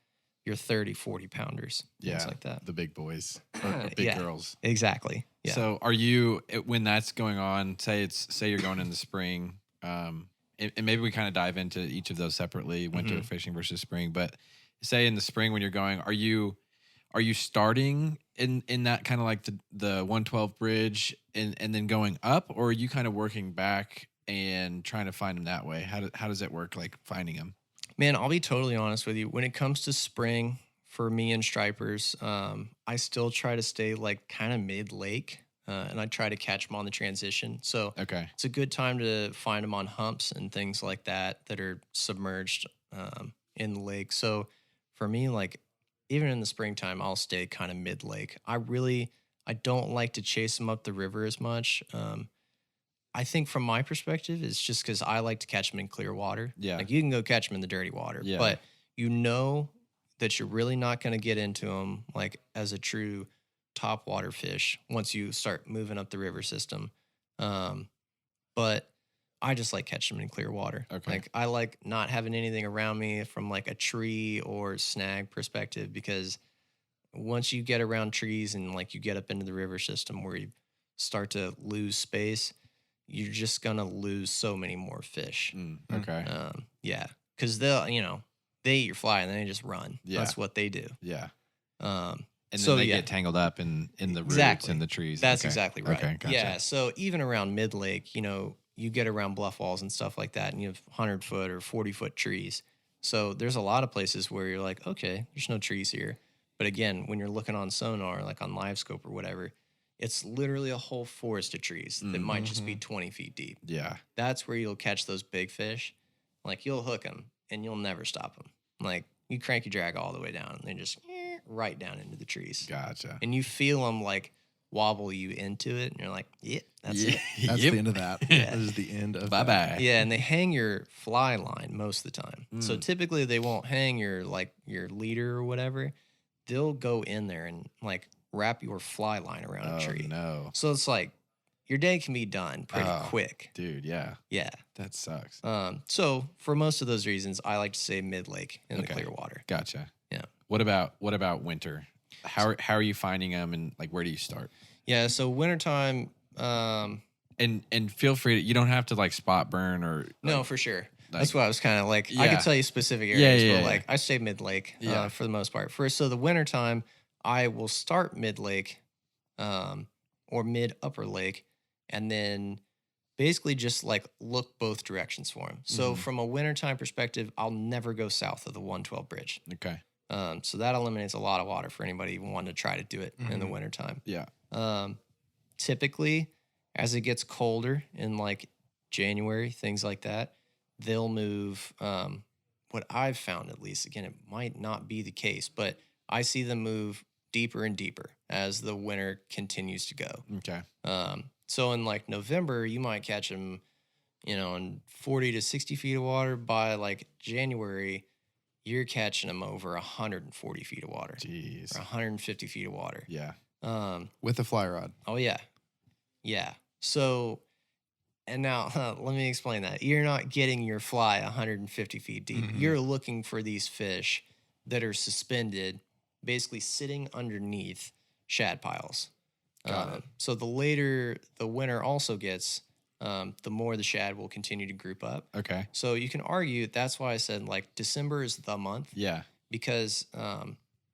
30, 40 pounders, things like that. The big boys or big girls. Exactly. Yeah. So are you, when that's going on, say you're going in the spring, and maybe we kind of dive into each of those separately, winter fishing versus spring, but say in the spring when you're going, are you starting in that kind of like the 112 bridge and then going up, or are you kind of working back and trying to find them that way? How does it work, like finding them? Man, I'll be totally honest with you. When it comes to spring, for me and stripers, I still try to stay like kind of mid-lake, and I try to catch them on the transition. So it's a good time to find them on humps and things like that are submerged in the lake. So for me, like even in the springtime, I'll stay kind of mid-lake. I don't like to chase them up the river as much. I think from my perspective, it's just because I like to catch them in clear water. Yeah. Like you can go catch them in the dirty water, but you know that you're really not going to get into them like as a true top water fish once you start moving up the river system. But I just like catching them in clear water. Okay. Like I like not having anything around me from like a tree or snag perspective, because once you get around trees and like you get up into the river system where you start to lose space, you're just gonna lose so many more fish. Okay. Yeah, because they'll, they eat your fly and then they just run. Yeah. That's what they do. Yeah. Um, And then so they yeah, get tangled up in the roots Exactly. and the trees. that's Okay. exactly right. Okay, gotcha. Yeah, so even around mid lake, you get around bluff walls and stuff like that, and you have 100-foot or 40-foot trees. So there's a lot of places where you're like, okay, there's no trees here. But again, when you're looking on sonar, like on live scope or whatever, it's literally a whole forest of trees that might just be 20 feet deep. Yeah. That's where you'll catch those big fish. Like you'll hook them and you'll never stop them. Like you crank your drag all the way down and they just right down into the trees. Gotcha. And you feel them like wobble you into it, and you're like, yeah, that's it. That's Yep. the end of that. Yeah. That is the end of Bye that. bye. Yeah, and they hang your fly line most of the time. So typically they won't hang your leader or whatever. They'll go in there and like wrap your fly line around a Oh tree. no, So it's like your day can be done pretty Oh. quick. dude. Yeah, Yeah. that sucks. So for most of those reasons, I like to say mid lake in the Okay. clear water. Gotcha. Yeah. What about winter? How are you finding them, and like where do you start? Yeah. So wintertime, And feel free to, you don't have to like spot burn or no, like, for sure. like- That's what I was kind of like. I Yeah. could tell you specific Yeah, areas, yeah, but yeah. like I say mid lake Yeah. for the most part. So the wintertime, I will start mid lake or mid upper lake, and then basically just like look both directions for them. So Mhm. from a wintertime perspective, I'll never go south of the 112 bridge. Okay. So that eliminates a lot of water for anybody even wanting to try to do it in the Mhm. wintertime. Yeah. Typically, as it gets colder in like January, things like that, they'll move. What I've found, at least, again, it might not be the case, but I see them move deeper and deeper as the winter continues to go. Okay. So in like November, you might catch them, in 40 to 60 feet of water. By like January, you're catching them over 140 feet of water Jeez. or 150 feet of water. Yeah. With a fly rod. Oh yeah, yeah. So, and now let me explain that. You're not getting your fly 150 feet deep. Mhm. You're looking for these fish that are suspended, basically sitting underneath shad piles. Got it. So the later the winter also gets, the more the shad will continue to group up. Okay. So you can argue that's why I said like December is the month, Yeah. because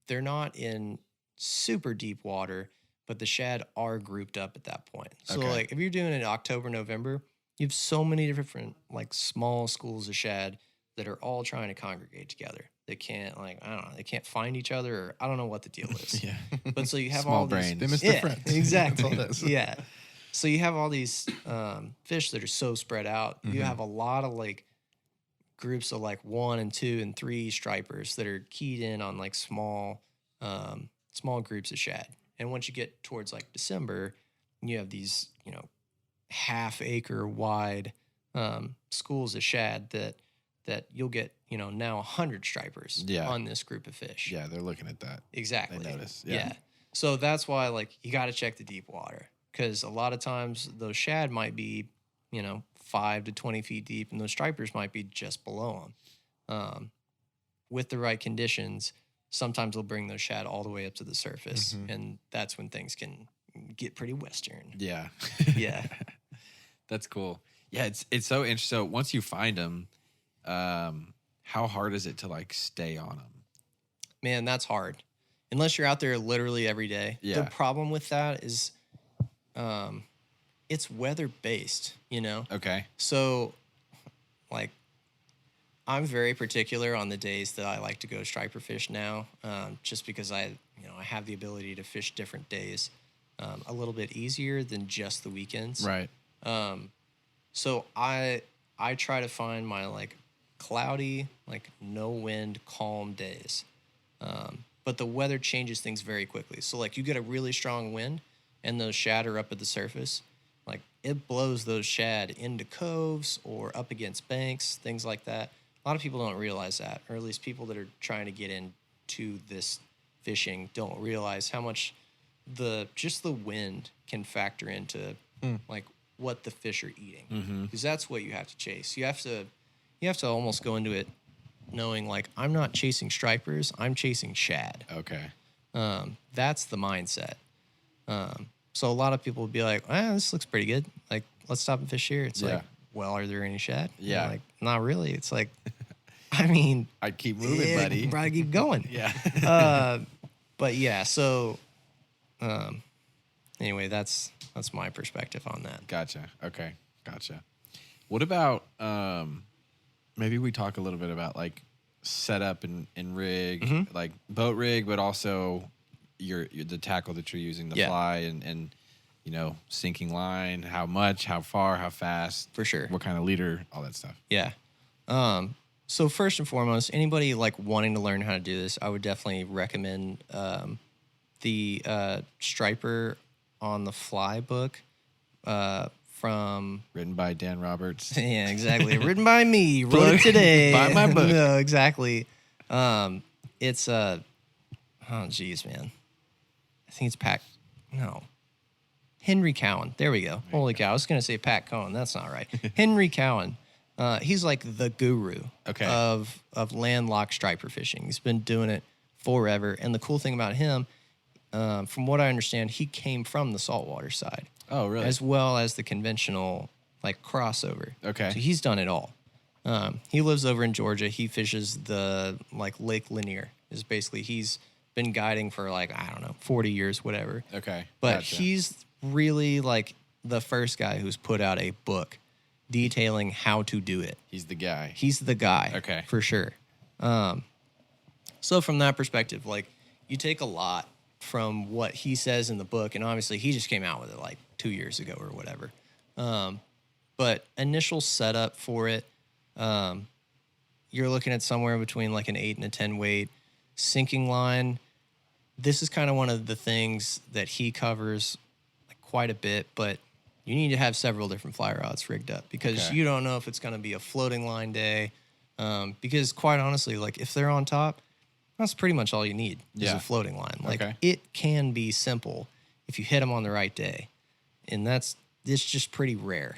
they're not in super deep water, but the shad are grouped up at that point. So Okay. like if you're doing it in October, November, you have so many different like small schools of shad that are all trying to congregate together. They can't they can't find each other, or I don't know what the deal is. Yeah. But so you have Small all these brains. They miss their friends. Exactly. That's all it is. Yeah. So you have all these fish that are so spread out. You Mhm. have a lot of like groups of like 1 and 2 and 3 stripers that are keyed in on like small groups of shad. And once you get towards like December, you have these, half acre wide schools of shad that you'll get, now 100 stripers Yeah. on this group of fish. Yeah. They're looking at that. Exactly. They notice. Yeah. Yeah. So that's why like you got to check the deep water, because a lot of times those shad might be, 5 to 20 feet deep, and those stripers might be just below them. With the right conditions, sometimes they'll bring those shad all the way up to the surface, Mhm. and that's when things can get pretty western. Yeah. Yeah. That's cool. Yeah. It's so interesting. So once you find them, how hard is it to like stay on them? Man, that's hard. Unless you're out there literally every day. Yeah. The problem with that is it's weather based, Okay. So, like, I'm very particular on the days that I like to go striper fish now, just because I have the ability to fish different days a little bit easier than just the weekends. Right. So I try to find my like cloudy, like no wind, calm days. But the weather changes things very quickly. So like you get a really strong wind and those shad are up at the surface, like it blows those shad into coves or up against banks, things like that. A lot of people don't realize that, or at least people that are trying to get into this fishing don't realize how much just the wind can factor into like what the fish are eating, because that's what you have to chase. You have to almost go into it knowing like I'm not chasing stripers, I'm chasing shad. Okay. That's the mindset. So a lot of people would be like, this looks pretty good. Like, let's stop and fish here. It's Yeah. like, well, are there any shad? And Yeah. I'm like, not really. It's like, I mean, I'd keep moving, buddy. Probably keep going. Yeah. But yeah, so anyway, that's my perspective on that. Gotcha. Okay. Gotcha. What about maybe we talk a little bit about like setup and rig, like boat rig, but also your the tackle that you're using, the fly and you know, sinking line, how much, how far, how fast, For sure. what kind of leader, all that stuff. Yeah. So first and foremost, anybody like wanting to learn how to do this, I would definitely recommend the Striper on the Fly book from Written by Dan Roberts. yeah, exactly. Written by me. Wrote it today. Buy my book. No, exactly. It's oh geez, man. I think it's Henry Cowan. There we go. Holy cow. I was gonna say Pat Cohen. That's not right. Henry Cowan. He's like the guru of landlocked striper fishing. He's been doing it forever. And the cool thing about him, from what I understand, he came from the saltwater side. Oh, really? As well as the conventional like crossover. Okay. So he's done it all. He lives over in Georgia. He fishes the like Lake Lanier. Is basically he's been guiding for like, I don't know, 40 years, whatever. Okay. But Gotcha. he's really like the first guy who's put out a book detailing how to do it. He's the guy. He's the guy. Okay. For sure. So from that perspective, like you take a lot from what he says in the book, and obviously he just came out with it like 2 years ago or whatever. But initial setup for it, you're looking at somewhere between like an 8 and a 10 weight. Sinking line, this is kind of one of the things that he covers like quite a bit, but you need to have several different fly rods rigged up because you don't know if it's going to be a floating line day. Because quite honestly, like if they're on top, that's pretty much all you need is a floating line. Like it can be simple if you hit them on the right day, and it's just pretty rare.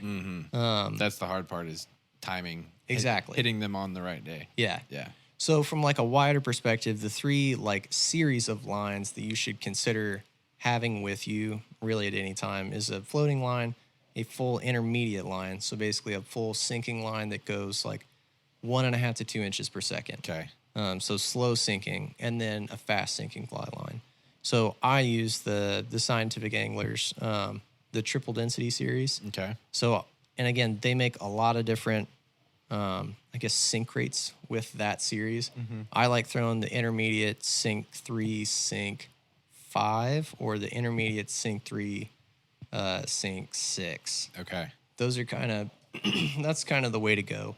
That's the hard part is timing. Exactly. Hitting them on the right day. Yeah. Yeah. So from like a wider perspective, the three like series of lines that you should consider having with you really at any time is a floating line, a full intermediate line. So basically a full sinking line that goes like 1.5 to 2 inches per second. Okay. So slow sinking, and then a fast sinking fly line. So I use the Scientific Anglers, the triple density series. Okay. So, and again, they make a lot of different, I guess, sink rates with that series. I like throwing the intermediate sink 3, sink 5, or the intermediate sink 3, sink 6. Okay. Those are kind of, that's kind of the way to go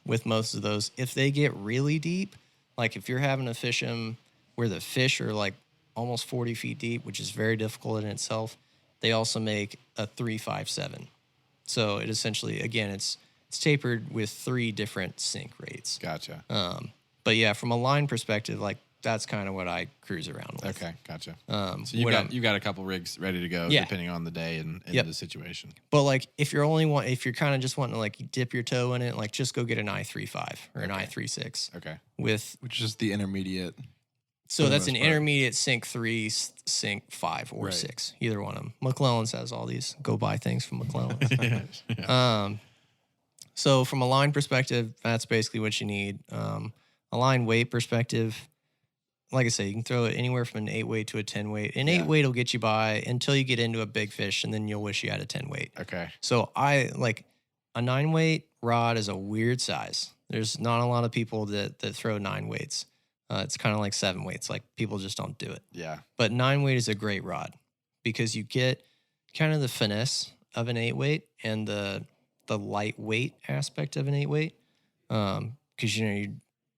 with most of those. If they get really deep, like if you're having to fish them where the fish are like almost 40 feet deep, which is very difficult in itself, they also make a 357. So it essentially, again, it's tapered with 3 different sink rates. Gotcha. But yeah, from a line perspective, like that's kind of what I cruise around with. Okay. Gotcha. So you got a couple rigs ready to go depending on the day and the situation. But like if you're kind of just wanting to like dip your toe in it, like just go get an I-35 or an I-36. Okay. Which is the intermediate. So that's an intermediate sink 3, sink 5, or 6. Either one of them. McClellan's has all these. Go buy things from McClellan's. So from a line perspective, that's basically what you need. A line weight perspective, like I say, you can throw it anywhere from an 8 weight to a 10 weight. An 8 weight will get you by until you get into a big fish, and then you'll wish you had a 10 weight. Okay. So I like a 9 weight rod is a weird size. There's not a lot of people that throw 9 weights. It's kind of like 7 weights. Like people just don't do it. Yeah. But 9 weight is a great rod because you get kind of the finesse of an 8 weight and the lightweight aspect of an 8 weight. Because you're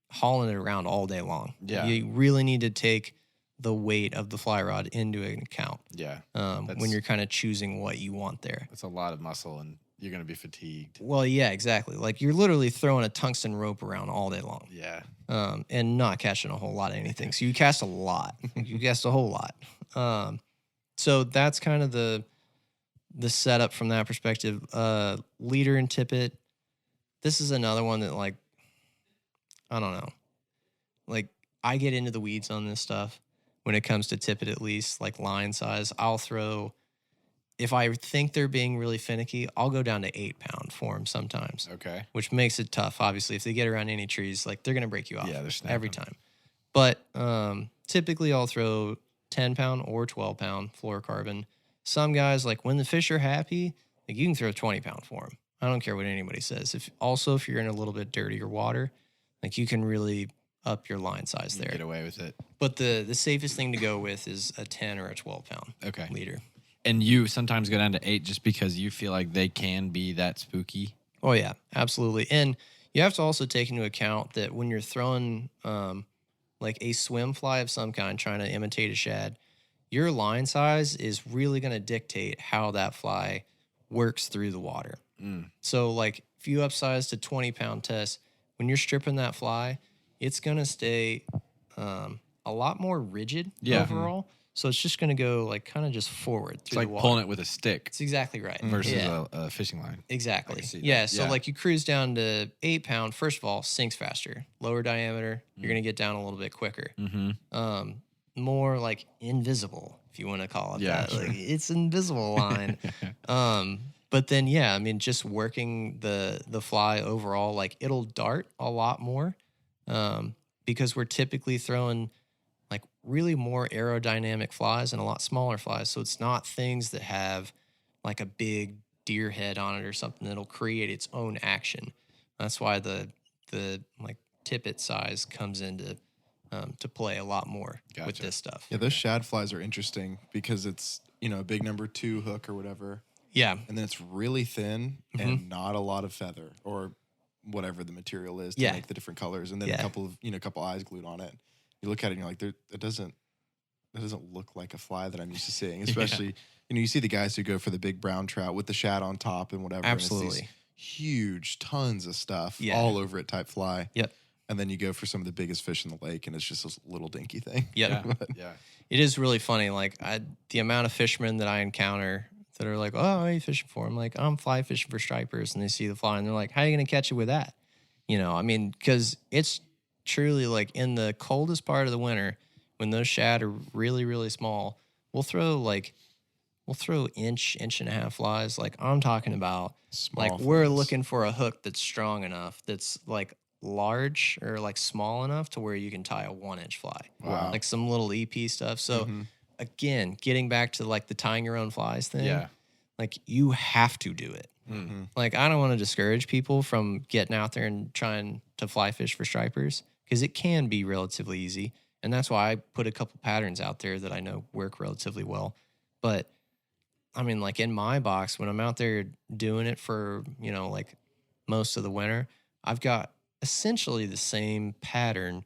hauling it around all day long. Yeah. You really need to take the weight of the fly rod into account. Yeah. When you're kind of choosing what you want there. That's a lot of muscle, and you're going to be fatigued. Well, yeah, exactly. Like you're literally throwing a tungsten rope around all day long. Yeah. And not catching a whole lot of anything. So you cast a lot. You cast a whole lot. So that's kind of the setup from that perspective. Leader and tippet. This is another one that, like, I don't know. Like, I get into the weeds on this stuff, when it comes to tippet, at least like line size. I'll throw, if I think they're being really finicky, I'll go down to 8-pound for them sometimes, Okay. which makes it tough. Obviously, if they get around any trees, like they're going to break you off Yeah, they're snapping. every time. But typically I'll throw 10-pound or 12-pound fluorocarbon. Some guys, like when the fish are happy, like you can throw 20-pound for them. I don't care what anybody says. If you're in a little bit dirtier water, like you can really up your line size You there. get away with it. But the safest thing to go with is a 10 or a 12-pound Okay. leader. And you sometimes go down to 8 just because you feel like they can be that spooky. Oh yeah, absolutely. And you have to also take into account that when you're throwing like a swim fly of some kind, trying to imitate a shad, your line size is really going to dictate how that fly works through the water. So like if you upsize to 20-pound test, when you're stripping that fly, it's going to stay a lot more rigid overall. So it's just going to go like kind of just forward through It's like the water. pulling it with a stick It's exactly right. versus Yeah. a fishing line. Exactly. see that. Yeah. So Yeah. like you cruise down to 8-pound, first of all, sinks faster, lower diameter. You're going to get down a little bit quicker. Mm-hmm. More like invisible, if you want to call it Yeah, that. sure. Like it's invisible line. But then, yeah, I mean, just working the fly overall, like it'll dart a lot more because we're typically throwing like really more aerodynamic flies and a lot smaller flies. So it's not things that have like a big deer head on it or something that'll create its own action. That's why the like tippet size comes into to play a lot more with Gotcha. this stuff. Yeah, those shad flies are interesting because it's, a big number 2 hook or whatever. Yeah. And then it's really thin and not a lot of feather or whatever the material is to Yeah. make the different colors. And then Yeah. a couple eyes glued on it. You look at it and you're like, it doesn't look like a fly that I'm used to seeing. Especially, you see the guys who go for the big brown trout with the shad on top and whatever. Absolutely. And it's these huge, tons of stuff Yeah. all over it type fly. Yep. And then you go for some of the biggest fish in the lake and it's just this little dinky thing. Yep. Yeah. Yeah. It is really funny. Like the amount of fishermen that I encounter that are like, "Oh, what are you fishing for?" I'm like, "I'm fly fishing for stripers," and they see the fly and they're like, "How are you going to catch it with that?" I mean, because it's truly like in the coldest part of the winter when those shad are really, really small, we'll throw inch and a half flies. Like I'm talking about, Small like we're flies. looking for a hook that's strong enough, that's like large or like small enough to where you can tie a 1-inch fly. Wow. Like some little EP stuff. So again, getting back to like the tying your own flies thing, Yeah. like you have to do it. Like I don't want to discourage people from getting out there and trying to fly fish for stripers because it can be relatively easy. And that's why I put a couple patterns out there that I know work relatively well. But I mean, like in my box, when I'm out there doing it for, like most of the winter, I've got essentially the same pattern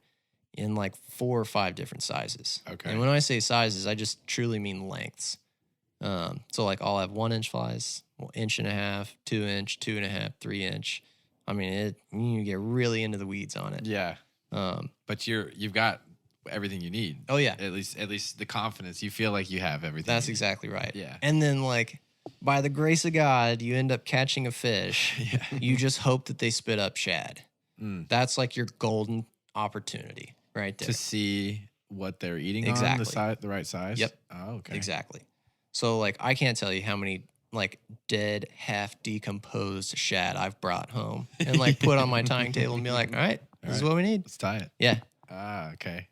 in like 4 or 5 different sizes. Okay. And when I say sizes, I just truly mean lengths. So like I'll have 1-inch flies, 1.5 inch, 2-inch, 2.5, 3-inch. I mean, you get really into the weeds on it. Yeah. But you've got everything you need. Oh yeah, At least the confidence. You feel like you have everything. that's you need. exactly right. Yeah. And then like by the grace of God, you end up catching a fish. Yeah. You just hope that they spit up shad. Mm. That's like your golden opportunity right there. To see what they're eating Exactly. on the right size. Yep. Oh, okay. Exactly. So like I can't tell you how many like dead, half decomposed shad I've brought home and like put on my tying table and be like, all right, this is what we need. Let's tie it. Yeah. Ah, okay.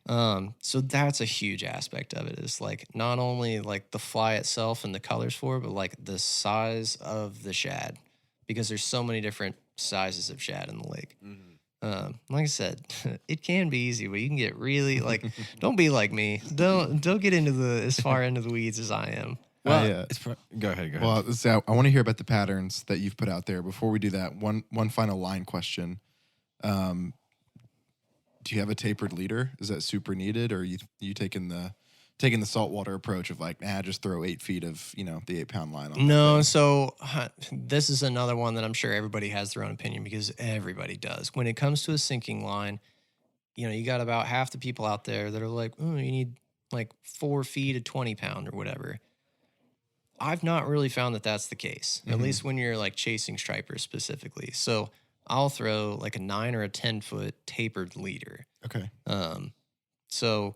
So that's a huge aspect of it is like not only like the fly itself and the colors for it, but like the size of the shad because there's so many different sizes of shad in the lake. Like I said, it can be easy, but you can get really like, don't be like me. Don't get into as far into the weeds as I am. Well, go ahead. Well, so I want to hear about the patterns that you've put out there. Before we do that, one final line question. Do you have a tapered leader? Is that super needed, or are you taking the saltwater approach of like, just throw 8 feet of the 8-pound line on? No, so this is another one that I'm sure everybody has their own opinion because everybody does. When it comes to a sinking line, you got about half the people out there that are like, oh, you need like 4 feet of 20-pound or whatever. I've not really found that that's the case, at least when you're like chasing stripers specifically. So I'll throw like a 9 or a 10-foot tapered leader. Okay. So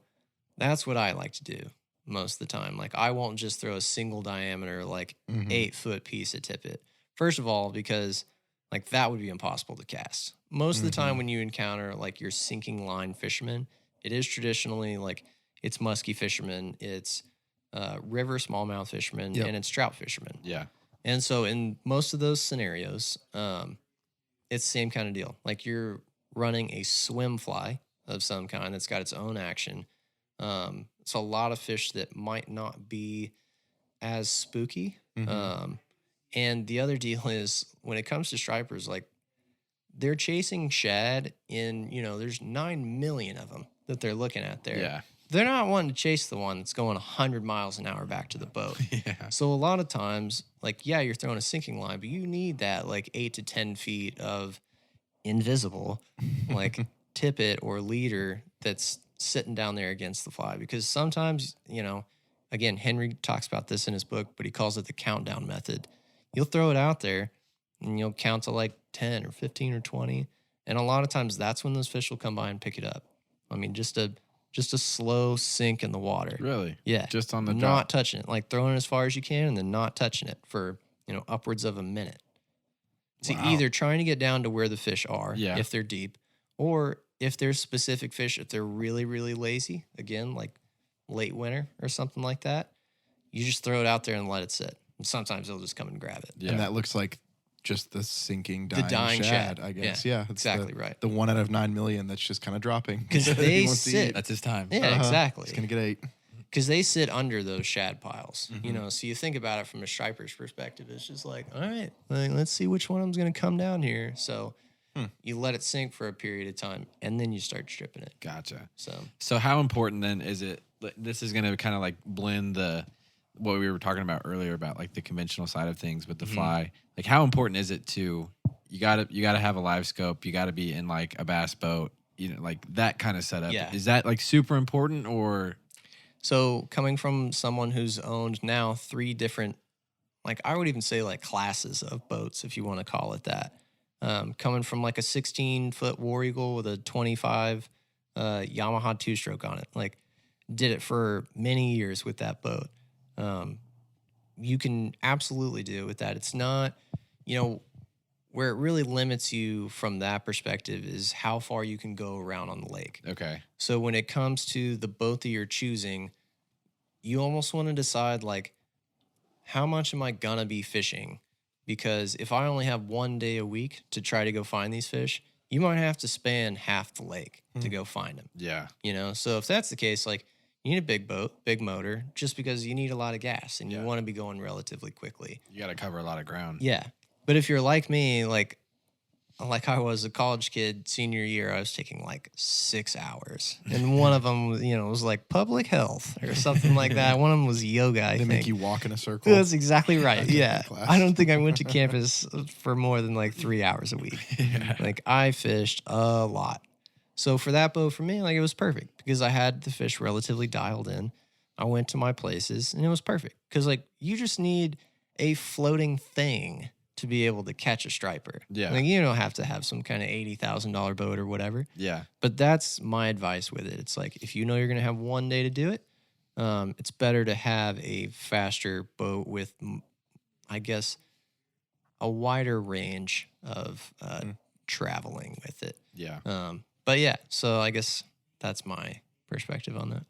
That's what I like to do most of the time. Like I won't just throw a single diameter, like 8-foot piece of tippet. First of all, because like that would be impossible to cast. Most of the time when you encounter like your sinking line fishermen, it is traditionally like it's musky fishermen, it's river smallmouth fishermen, and it's trout fishermen. Yeah. And so in most of those scenarios, it's the same kind of deal. Like you're running a swim fly of some kind that's got its own action. It's a lot of fish that might not be as spooky. And the other deal is when it comes to stripers, like they're chasing shad in, there's 9 million of them that they're looking at there. Yeah. They're not wanting to chase the one that's going 100 miles an hour back to the boat. Yeah. So a lot of times, like, yeah, you're throwing a sinking line, but you need that like 8 to 10 feet of invisible, like tippet or leader that's sitting down there against the fly. Because sometimes, again, Henry talks about this in his book, but he calls it the countdown method. You'll throw it out there and you'll count to like 10 or 15 or 20. And a lot of times that's when those fish will come by and pick it up. I mean, just a slow sink in the water. Really? Yeah. Just on the not drop. touching it, like throwing it as far as you can and then not touching it for, upwards of a minute. So either trying to get down to where the fish are, if they're deep, or if there's specific fish, if they're really, really lazy, again, like late winter or something like that, you just throw it out there and let it sit. And sometimes they'll just come and grab it. And that looks like just the sinking, dying shad, I guess. Yeah, it's exactly right. The 1 out of 9 million that's just kind of dropping. Because they sit. That's his time. Yeah, exactly. It's going to get 8. Because they sit under those shad piles, so you think about it from a striper's perspective. It's just like, all right, let's see which one of them's going to come down here. So you let it sink for a period of time, and then you start stripping it. Gotcha. So how important then is it? This is going to kind of like blend what we were talking about earlier about like the conventional side of things with the fly. Like how important is it to you gotta have a live scope, you gotta be in like a bass boat, like that kind of setup. Yeah. Is that like super important or? So coming from someone who's owned now 3 different, like I would even say like classes of boats, if you want to call it that. Coming from like a 16-foot War Eagle with a 25 Yamaha 2-stroke on it, like did it for many years with that boat. You can absolutely do it with that. It's not, where it really limits you from that perspective is how far you can go around on the lake. Okay. So when it comes to the boat that you're choosing, you almost want to decide like, how much am I gonna be fishing? Because if I only have 1 day a week to try to go find these fish, you might have to span half the lake to go find them. Yeah. So if that's the case, like, you need a big boat, big motor, just because you need a lot of gas and you want to be going relatively quickly. You got to cover a lot of ground. Yeah. But if you're like me, like I was a college kid, senior year, I was taking like 6 hours. And one of them, was like public health or something like that. One of them was yoga, I They think. make you walk in a circle. That's exactly right. Yeah. class. I don't think I went to campus for more than like 3 hours a week. Like I fished a lot. So for that boat, for me, like it was perfect because I had the fish relatively dialed in. I went to my places and it was perfect because like you just need a floating thing to be able to catch a striper. Yeah. Like you don't have to have some kind of $80,000 boat or whatever. Yeah. But that's my advice with it. It's like if you know you're going to have 1 day to do it, it's better to have a faster boat with, I guess, a wider range of traveling with it. Yeah. But yeah, so I guess that's my perspective on that.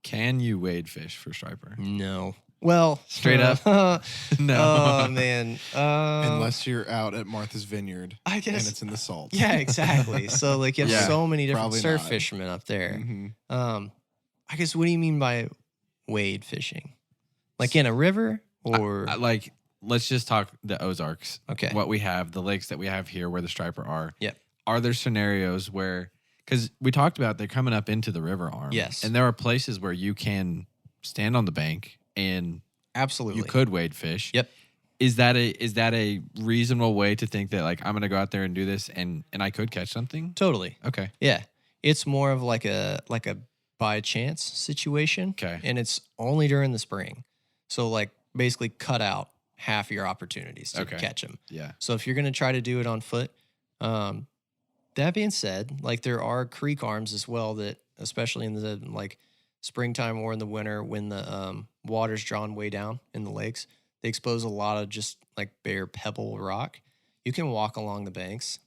Can you wade fish for striper? No. Well, Straight up? No. No. Oh man. Unless you're out at Martha's Vineyard, I guess. and it's in the salt. Yeah, exactly. So like you have Yeah, so many different probably surf not. fishermen up there. Mhm. I guess what do you mean by wade fishing? Like in a river or Like, let's just talk the Ozarks. okay. What we have, the lakes that we have here where the striper are. Yep. Are there scenarios where, because we talked about they're coming up into the river arm. Yes. And there are places where you can stand on the bank and Absolutely. you could wade fish. Yep. Is that a reasonable way to think that like I'm gonna go out there and do this and I could catch something? Totally. Okay. Yeah. It's more of like a by chance situation. Okay. And it's only during the spring. So like basically cut out half your opportunities to Okay. catch them. Yeah. So if you're going to try to do it on foot, that being said, like there are creek arms as well that, especially in the like springtime or in the winter when the water's drawn way down in the lakes, they expose a lot of just like bare pebble rock. You can walk along the banks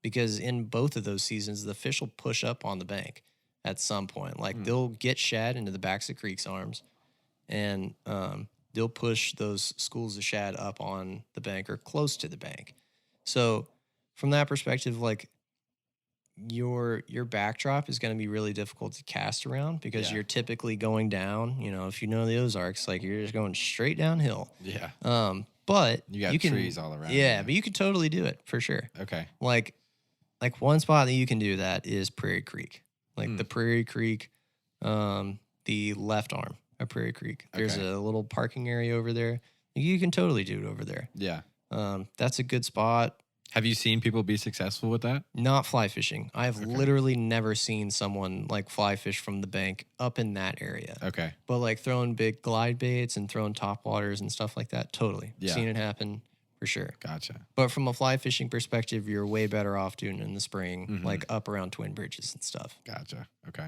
because in both of those seasons, the fish will push up on the bank at some point. Like they'll get shad into the backs of creeks arms, and they'll push those schools of shad up on the bank or close to the bank. So from that perspective, like your backdrop is going to be really difficult to cast around because Yeah. you're typically going down. You know, if you know the Ozarks, like you're just going straight downhill. Yeah. But You got can, trees all around. Yeah, you. but you could totally do it for sure. Okay. Like one spot that you can do that is Prairie Creek. Like the Prairie Creek, the left arm of Prairie Creek. There's Okay. a little parking area over there. You can totally do it over there. Yeah. That's a good spot. Have you seen people be successful with that? Not fly fishing. I've literally never seen someone like fly fish from the bank up in that area. Okay. But like throwing big glide baits and throwing top waters and stuff like that, totally. Yeah. Seen it happen for sure. Gotcha. But from a fly fishing perspective, you're way better off doing it in the spring, like up around Twin Bridges and stuff. Gotcha. Okay.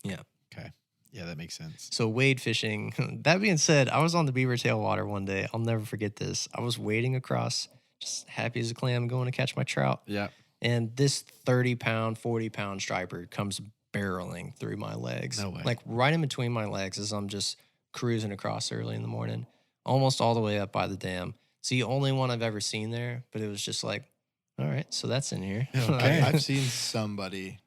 Yeah. Okay. Yeah, that makes sense. So wade fishing. That being said, I was on the Beaver Tailwater one day. I'll never forget this. I was wading across, just happy as a clam, going to catch my trout. Yeah. And this 30-pound, 40-pound striper comes barreling through my legs. No way. Like right in between my legs as I'm just cruising across early in the morning, almost all the way up by the dam. It's the only one I've ever seen there, but it was just like, all right, so that's in here. Okay. I've seen somebody,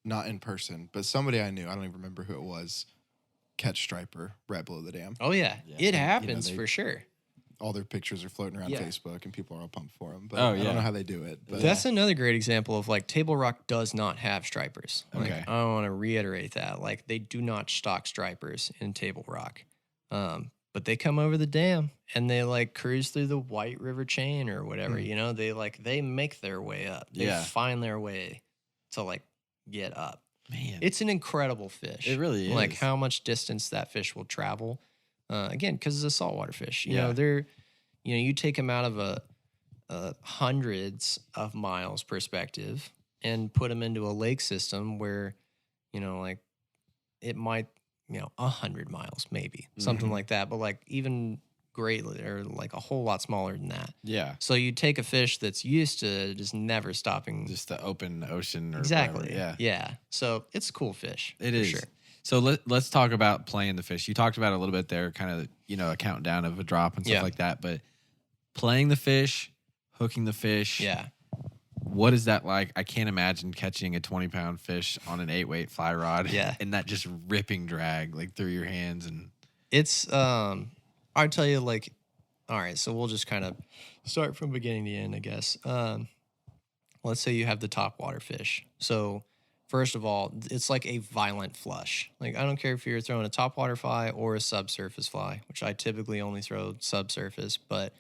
not in person, but somebody I knew, I don't even remember who it was, catch striper right below the dam. Oh, yeah. Yeah. It happens they- for sure. All their pictures are floating around Yeah. Facebook, and people are all pumped for them. But Oh, I yeah. don't know how they do it. But That's another great example of like Table Rock does not have stripers. Like, Okay. I want to reiterate that. Like they do not stock stripers in Table Rock. But they come over the dam and they like cruise through the White River chain or whatever, you know, they make their way up. They Yeah. find their way to like get up. Man. It's an incredible fish. It really Like is. how much distance that fish will travel. Again, because it's a saltwater fish. You Yeah. know, you take them out of a hundreds of miles perspective and put them into a lake system where, you know, like it might, 100 miles maybe, something like that. But like even greatly or like a whole lot smaller than that. Yeah. So you take a fish that's used to just never stopping. Just the open ocean or Exactly. whatever. Yeah. Yeah. So it's a cool fish. It for is. Sure. So let's talk about playing the fish. You talked about it a little bit there, kind of, a countdown of a drop and stuff Yeah. like that. But playing the fish, hooking the fish. Yeah. What is that like? I can't imagine catching a 20-pound fish on an 8-weight fly rod. Yeah. And that just ripping drag like through your hands. And It's I'd tell you like, all right, so we'll just kind of start from beginning to end, I guess. Let's say you have the top water fish. So first of all, it's like a violent flush. Like I don't care if you're throwing a top water fly or a subsurface fly, which I typically only throw subsurface, but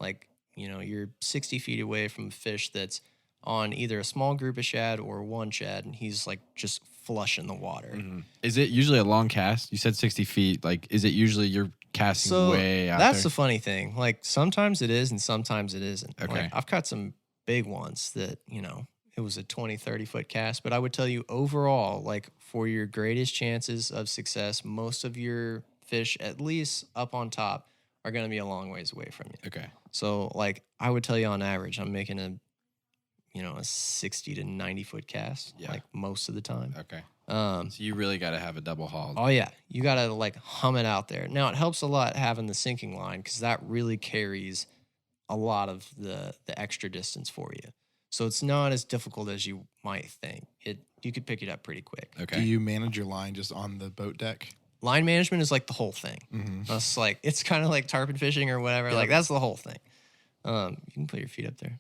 like, you're 60 feet away from a fish that's on either a small group of shad or one shad, and he's like just flushing the water. is it usually a long cast? You said 60 feet. Like, is it usually you're casting So way out that's there? the funny thing. Like sometimes it is and sometimes it isn't. Okay. Like I've caught some big ones that, it was a 20, 30 foot cast, but I would tell you overall, like for your greatest chances of success, most of your fish, at least up on top, are going to be a long ways away from you. Okay. So like I would tell you on average, I'm making a 60 to 90 foot cast, Yeah. like most of the time. Okay. So you really got to have a double haul. Oh yeah, you gotta like hum it out there. Now it helps a lot having the sinking line because that really carries a lot of the extra distance for you. So it's not as difficult as you might think. You could pick it up pretty quick. Okay. do you manage your line just on the boat deck? Line management is like the whole thing. It's like it's kind of like tarpon fishing or whatever. Like that's the whole thing. You can put your feet up there.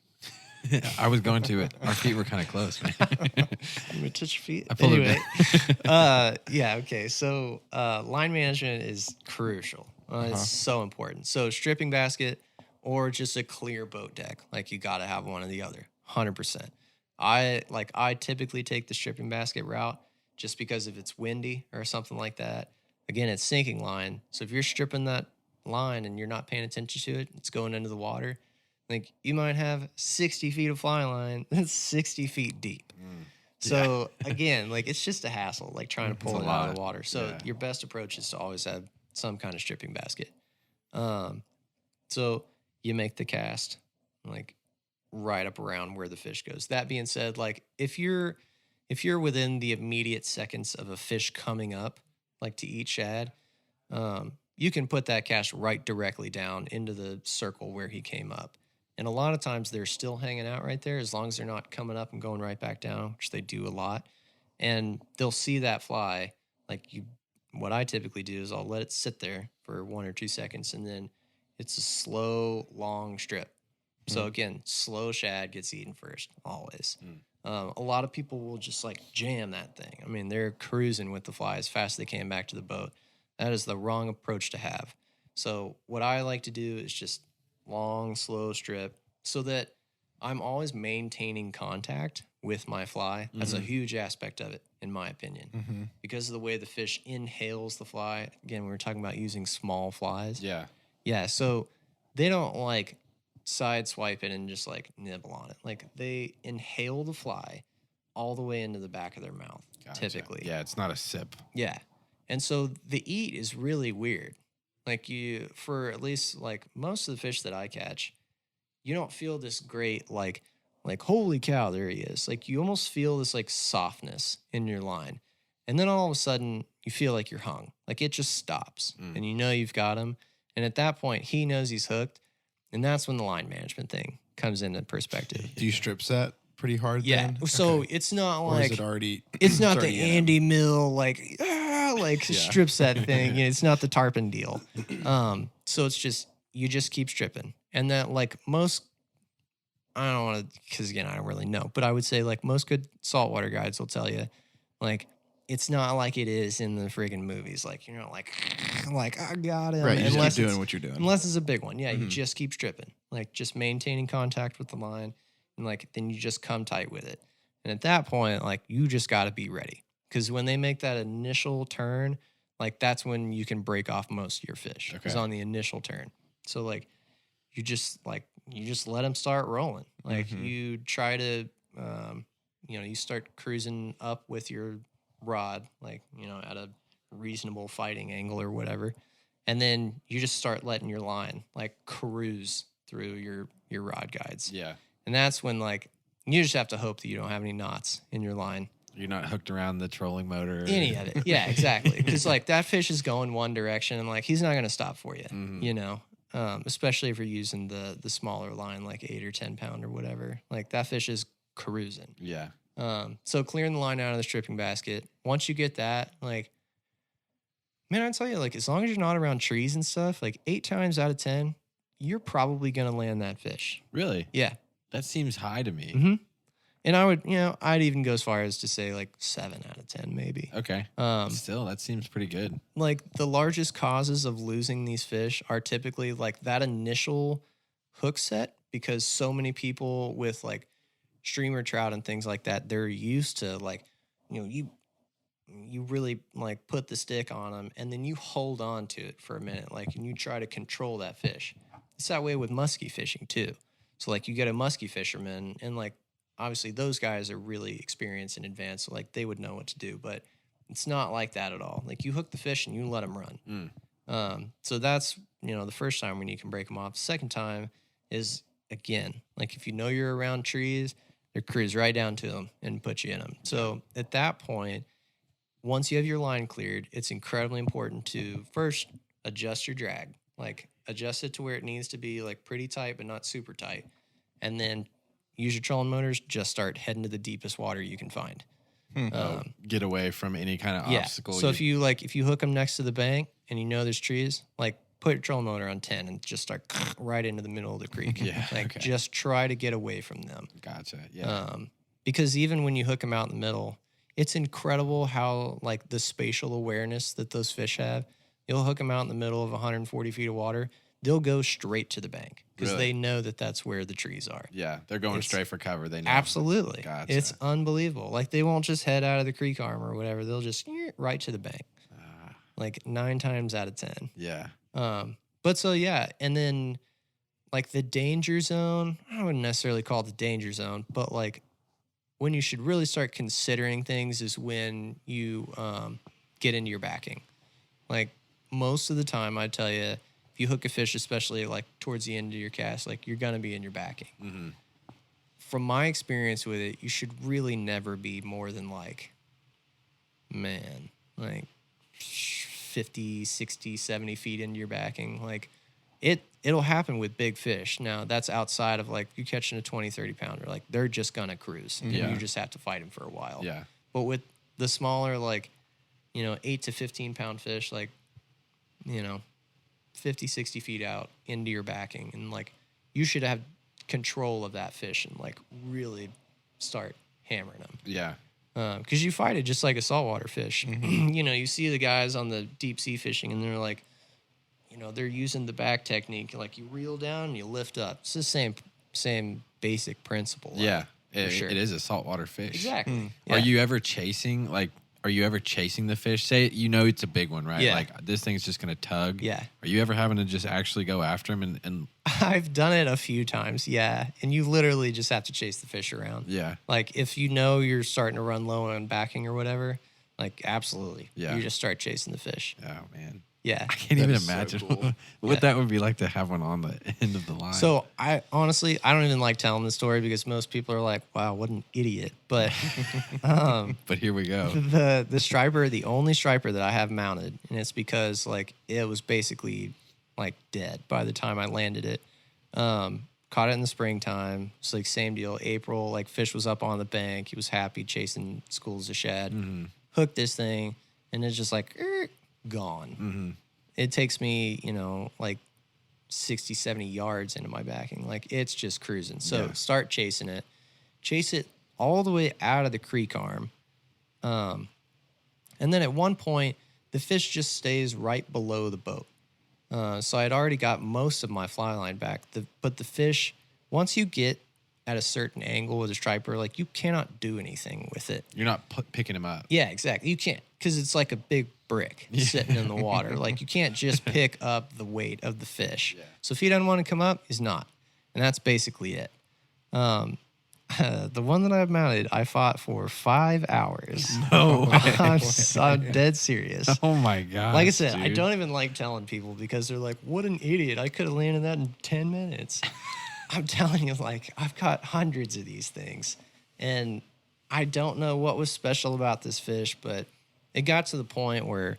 I was going to it. Our feet were kind of close, man. I'm gonna touch your feet. I pulled Anyway, it yeah, okay. So line management is crucial. It's so important. So stripping basket or just a clear boat deck, like you got to have one or the other, 100%. I typically take the stripping basket route just because if it's windy or something like that. Again, it's sinking line. So if you're stripping that line and you're not paying attention to it, it's going into the water. Like you might have 60 feet of fly line that's 60 feet deep. So again, like it's just a hassle, like trying to pull It's it a out of lot. the water. So Yeah. your best approach is to always have some kind of stripping basket. So you make the cast like right up around where the fish goes. That being said, like if you're within the immediate seconds of a fish coming up, like to eat shad, you can put that cast right directly down into the circle where he came up. And a lot of times they're still hanging out right there as long as they're not coming up and going right back down, which they do a lot. And they'll see that fly. Like what I typically do is I'll let it sit there for 1 or 2 seconds, and then it's a slow, long strip. So again, slow shad gets eaten first, always. A lot of people will just like jam that thing. I mean, they're cruising with the fly as fast as they can back to the boat. That is the wrong approach to have. So what I like to do is just long, slow strip so that I'm always maintaining contact with my fly. That's a huge aspect of it, in my opinion, because of the way the fish inhales the fly. Again, we were talking about using small flies. Yeah. Yeah, so they don't like side swipe it and just like nibble on it. Like they inhale the fly all the way into the back of their mouth, typically. Yeah, it's not a sip. Yeah. And so the eat is really weird. Like for at least like most of the fish that I catch, you don't feel this great like holy cow, there he is. Like you almost feel this like softness in your line. And then all of a sudden you feel like you're hung. Like it just stops and you know you've got him. And at that point he knows he's hooked. And that's when the line management thing comes into perspective. Do you strip set pretty hard? Yeah. Then? So it's not Or like is it already? it's not the already in him? Andy Mill strip set thing. It's not the tarpon deal. So it's just you just keep stripping, and that like most. I don't want to, because again, I don't really know, but I would say like most good saltwater guides will tell you, like it's not like it is in the friggin' movies. Like you're not like I got him. Right, you just Unless keep it's- doing what you're doing. Unless it's a big one, yeah, you just keep stripping, like just maintaining contact with the line, and like then you just come tight with it. And at that point, like you just got to be ready, because when they make that initial turn, like that's when you can break off most of your fish. Is Okay. on the initial turn. So like you just let them start rolling. Like you try to, you start cruising up with your rod, like at a reasonable fighting angle or whatever, and then you just start letting your line like cruise through your rod guides. Yeah. And that's when like you just have to hope that you don't have any knots in your line. You're not hooked around the trolling motor. Any of it. Yeah, exactly. Because like that fish is going one direction and like he's not going to stop for you, especially if you're using the smaller line, like 8 or 10 pound or whatever. Like that fish is cruising. Yeah. So clearing the line out of the stripping basket. Once you get that, like, man, I tell you, like, as long as you're not around trees and stuff, like 8 times out of 10, you're probably going to land that fish. Really? Yeah. That seems high to me. Mm-hmm. And I would, I'd even go as far as to say like 7 out of 10, maybe. Okay. Still, that seems pretty good. Like the largest causes of losing these fish are typically like that initial hook set, because so many people with like streamer trout and things like that, they're used to like, you really like put the stick on them and then you hold on to it for a minute, like, and you try to control that fish. It's that way with musky fishing too. So like you get a musky fisherman and like, obviously those guys are really experienced and advanced, so like they would know what to do, but it's not like that at all. Like you hook the fish and you let them run. So that's, the first time when you can break them off. Second time is, again, like if you know you're around trees, they cruise right down to them and put you in them. So at that point, once you have your line cleared, it's incredibly important to first adjust your drag, like adjust it to where it needs to be, like pretty tight, but not super tight. And then use your trolling motors, just start heading to the deepest water you can find. Get away from any kind of obstacle. So if you hook them next to the bank and there's trees, like put your trolling motor on 10 and just start right into the middle of the creek. Yeah, Like okay. just try to get away from them. Gotcha. Yeah. Because even when you hook them out in the middle, it's incredible how like the spatial awareness that those fish have. You'll hook them out in the middle of 140 feet of water. They'll go straight to the bank because Really? they know that that's where the trees are. Yeah. They're going straight for cover. They know. Absolutely. Gotcha. It's unbelievable. Like they won't just head out of the creek arm or whatever. They'll just right to the bank. Like 9 times out of 10. Yeah. But so yeah, and then like the danger zone, I wouldn't necessarily call it the danger zone, but like when you should really start considering things is when you get into your backing. Like most of the time, I tell you, if you hook a fish, especially like towards the end of your cast, like you're gonna be in your backing. Mm-hmm. From my experience with it, you should really never be more than like 50, 60, 70 feet into your backing. Like it'll happen with big fish. Now that's outside of like you catching a 20, 30 pounder, like they're just gonna cruise and you just have to fight them for a while. Yeah. But with the smaller, like, 8 to 15 pound fish, like, 50, 60 feet out into your backing. And like, you should have control of that fish and like really start hammering them. Yeah. Because you fight it just like a saltwater fish. You see the guys on the deep sea fishing and they're like, they're using the back technique. Like you reel down and you lift up. It's the same basic principle. Yeah. Sure. It is a saltwater fish. Exactly. Yeah. Are you ever chasing the fish? Say it's a big one, right? Yeah. Like this thing's just gonna tug. Yeah. Are you ever having to just actually go after him and I've done it a few times, yeah. And you literally just have to chase the fish around. yeah. Like if you're starting to run low on backing or whatever, like absolutely. Yeah. You just start chasing the fish. Oh man. Yeah. I can't That even is so imagine cool. what that would be like to have one on the end of the line. So I honestly don't even like telling the story because most people are like, wow, what an idiot. But but here we go. the striper, the only striper that I have mounted, and it's because like it was basically like dead by the time I landed it. Caught it in the springtime. It's like same deal. April, like fish was up on the bank. He was happy chasing schools of shad. Hooked this thing, and it's just like gone. It takes me, like 60, 70 yards into my backing. Like it's just cruising. So start chasing it. Chase it all the way out of the creek arm. And then at one point, the fish just stays right below the boat. So I'd already got most of my fly line back. But the fish, once you get at a certain angle with a striper, like you cannot do anything with it. You're not picking him up. Yeah, exactly. You can't because it's like a big brick sitting in the water. Like you can't just pick up the weight of the fish. Yeah. So if he doesn't want to come up, he's not. And that's basically it. The one that I've mounted, I fought for 5 hours. No way. I'm dead serious. Oh my god. Like I said, I dude. don't even like telling people because they're like, what an idiot. I could have landed that in 10 minutes. I'm telling you, like, I've caught hundreds of these things. And I don't know what was special about this fish, but it got to the point where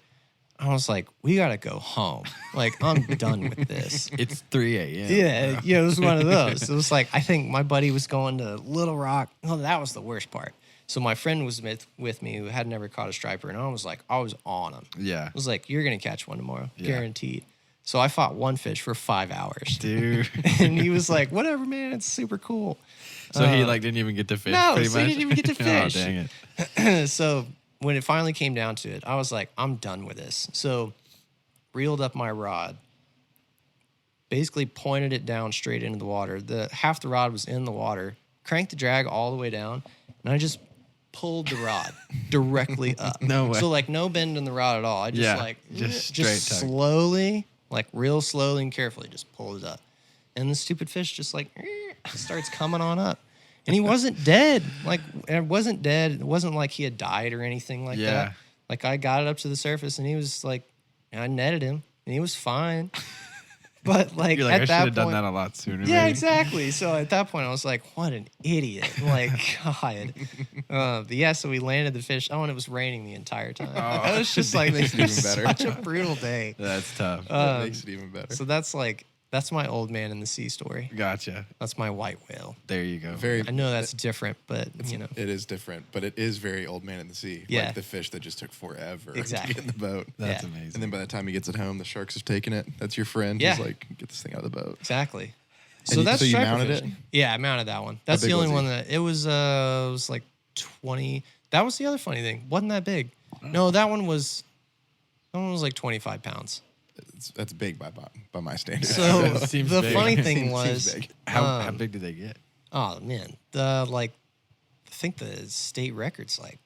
I was like, we got to go home. Like, I'm done with this. It's 3 a.m. Yeah, it was one of those. It was like, I think my buddy was going to Little Rock. Oh, that was the worst part. So my friend was with me who had never caught a striper, and I was on him. Yeah. I was like, you're going to catch one tomorrow, Yeah. guaranteed. So I fought one fish for 5 hours. Dude. And he was like, whatever, man, it's super cool. So he didn't even get to fish. No, pretty so much? he didn't even get to fish. Oh, dang it. So when it finally came down to it, I was like, I'm done with this. So reeled up my rod, basically pointed it down straight into the water. Half the rod was in the water, cranked the drag all the way down, and I just pulled the rod directly up. No way. So like no bend in the rod at all. I just just straight tug. slowly, like real slowly and carefully just pulled it up. And the stupid fish just like starts coming on up. And he wasn't dead. Like, it wasn't dead. It wasn't like he had died or anything like Yeah. that. Like, I got it up to the surface, and he was like, I netted him, and he was fine. But, like, You're like, I at should that have point, done that a lot sooner. yeah, maybe. exactly. So at that point, I was like, what an idiot. Like, God. But yeah, so we landed the fish. Oh, and it was raining the entire time. Oh, It was just like, makes it it was even better. such a brutal day. That's tough. That makes it even better. So that's my old man in the sea story. Gotcha. That's my white whale. There you go. Very. I know that's different, but, It is different, but it is very old man in the sea. Yeah. Like the fish that just took forever Exactly. to get in the boat. That's Yeah. amazing. And then by the time he gets it home, the sharks have taken it. That's your friend. Yeah. He's like, get this thing out of the boat. Exactly. And you- that's so you striper mounted it? fishing. Yeah, I mounted that one. That's big the only was he? one that it was like 20. That was the other funny thing. Wasn't that big? No, that one was like 25 pounds. That's big by my standards. So Seems the big. funny Seems thing was, big. How big did they get? oh man, I think the state record's like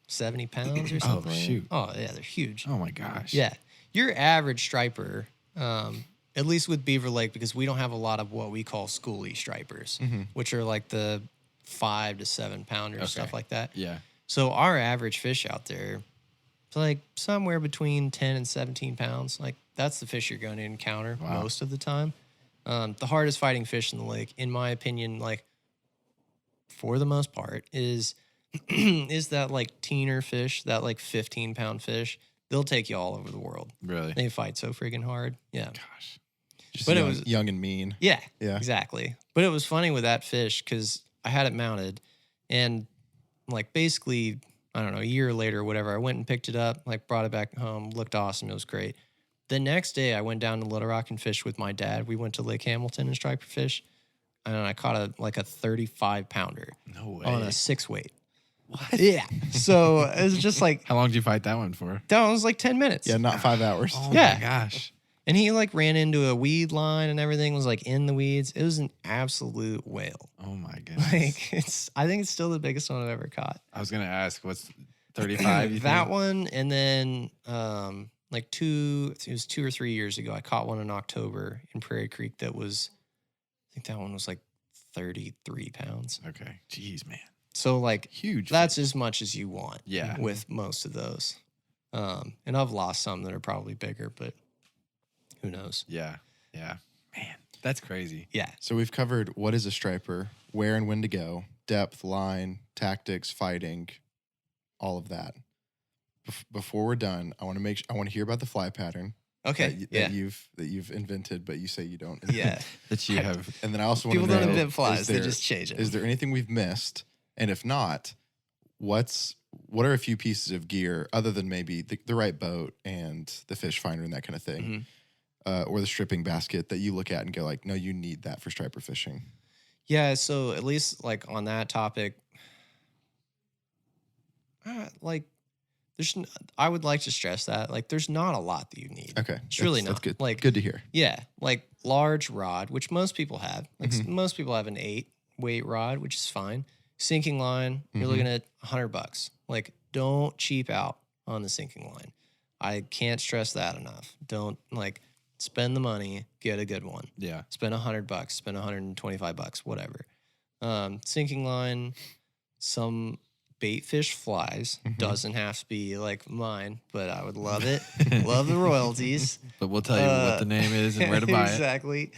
70 pounds or something. shoot. Oh yeah, they're huge. Oh my gosh. Yeah. Your average striper, at least with Beaver Lake, because we don't have a lot of what we call schoolie stripers, which are like the 5 to 7 pounders, stuff like that. Yeah. So our average fish out there is like somewhere between 10 and 17 pounds. Like that's the fish you're going to encounter most of the time. The hardest fighting fish in the lake, in my opinion, like for the most part, is that like teener fish, that like 15-pound fish. They'll take you all over the world. Really? They fight so friggin' hard. Yeah. Gosh. Just But it young, was- young and mean. Yeah. Yeah. Exactly. But it was funny with that fish because I had it mounted, and like basically, I don't know, a year later or whatever, I went and picked it up, like brought it back home, looked awesome. It was great. The next day, I went down to Little Rock and fished with my dad. We went to Lake Hamilton and striper fish, and I caught a 35-pounder No way. on a 6-weight. What? Yeah. So it was just like, How long did you fight that one for? that was like 10 minutes. Yeah, not 5 hours. Oh Yeah. my gosh. And he like ran into a weed line and everything was like in the weeds. It was an absolute whale. Oh my goodness. Like I think it's still the biggest one I've ever caught. I was gonna ask, what's 35? You That think? one, and then like it was 2 or 3 years ago, I caught one in October in Prairie Creek that was, I think that one was like 33 pounds. Okay. Jeez, man. So like Huge. that's as much as you want. Yeah. With most of those. And I've lost some that are probably bigger, but who knows? Yeah. Yeah. Man, that's crazy. Yeah. So we've covered what is a striper, where and when to go, depth, line, tactics, fighting, all of that. Before we're done, I want to hear about the fly pattern Okay. that you've invented, but you say you don't. Yeah. That you have. And then I also want People to know, don't invent flies; is they there- just change it. Is there anything we've missed? And if not, what are a few pieces of gear other than maybe the right boat and the fish finder and that kind of thing, or the stripping basket that you look at and go like, no, you need that for striper fishing? Yeah, so at least like on that topic, like I would like to stress that like there's not a lot that you need. Okay, It's really that's not. good. Like Good to hear. yeah, like large rod, which most people have. Like most people have an 8-weight rod, which is fine. Sinking line, you're looking at $100. Like don't cheap out on the sinking line. I can't stress that enough. Don't like spend the money, get a good one. Yeah. Spend $100, spend $125, whatever. Sinking line, some bait fish flies. Doesn't have to be like mine, but I would love it. Love the royalties. But we'll tell you what the name is and where to buy it. Exactly.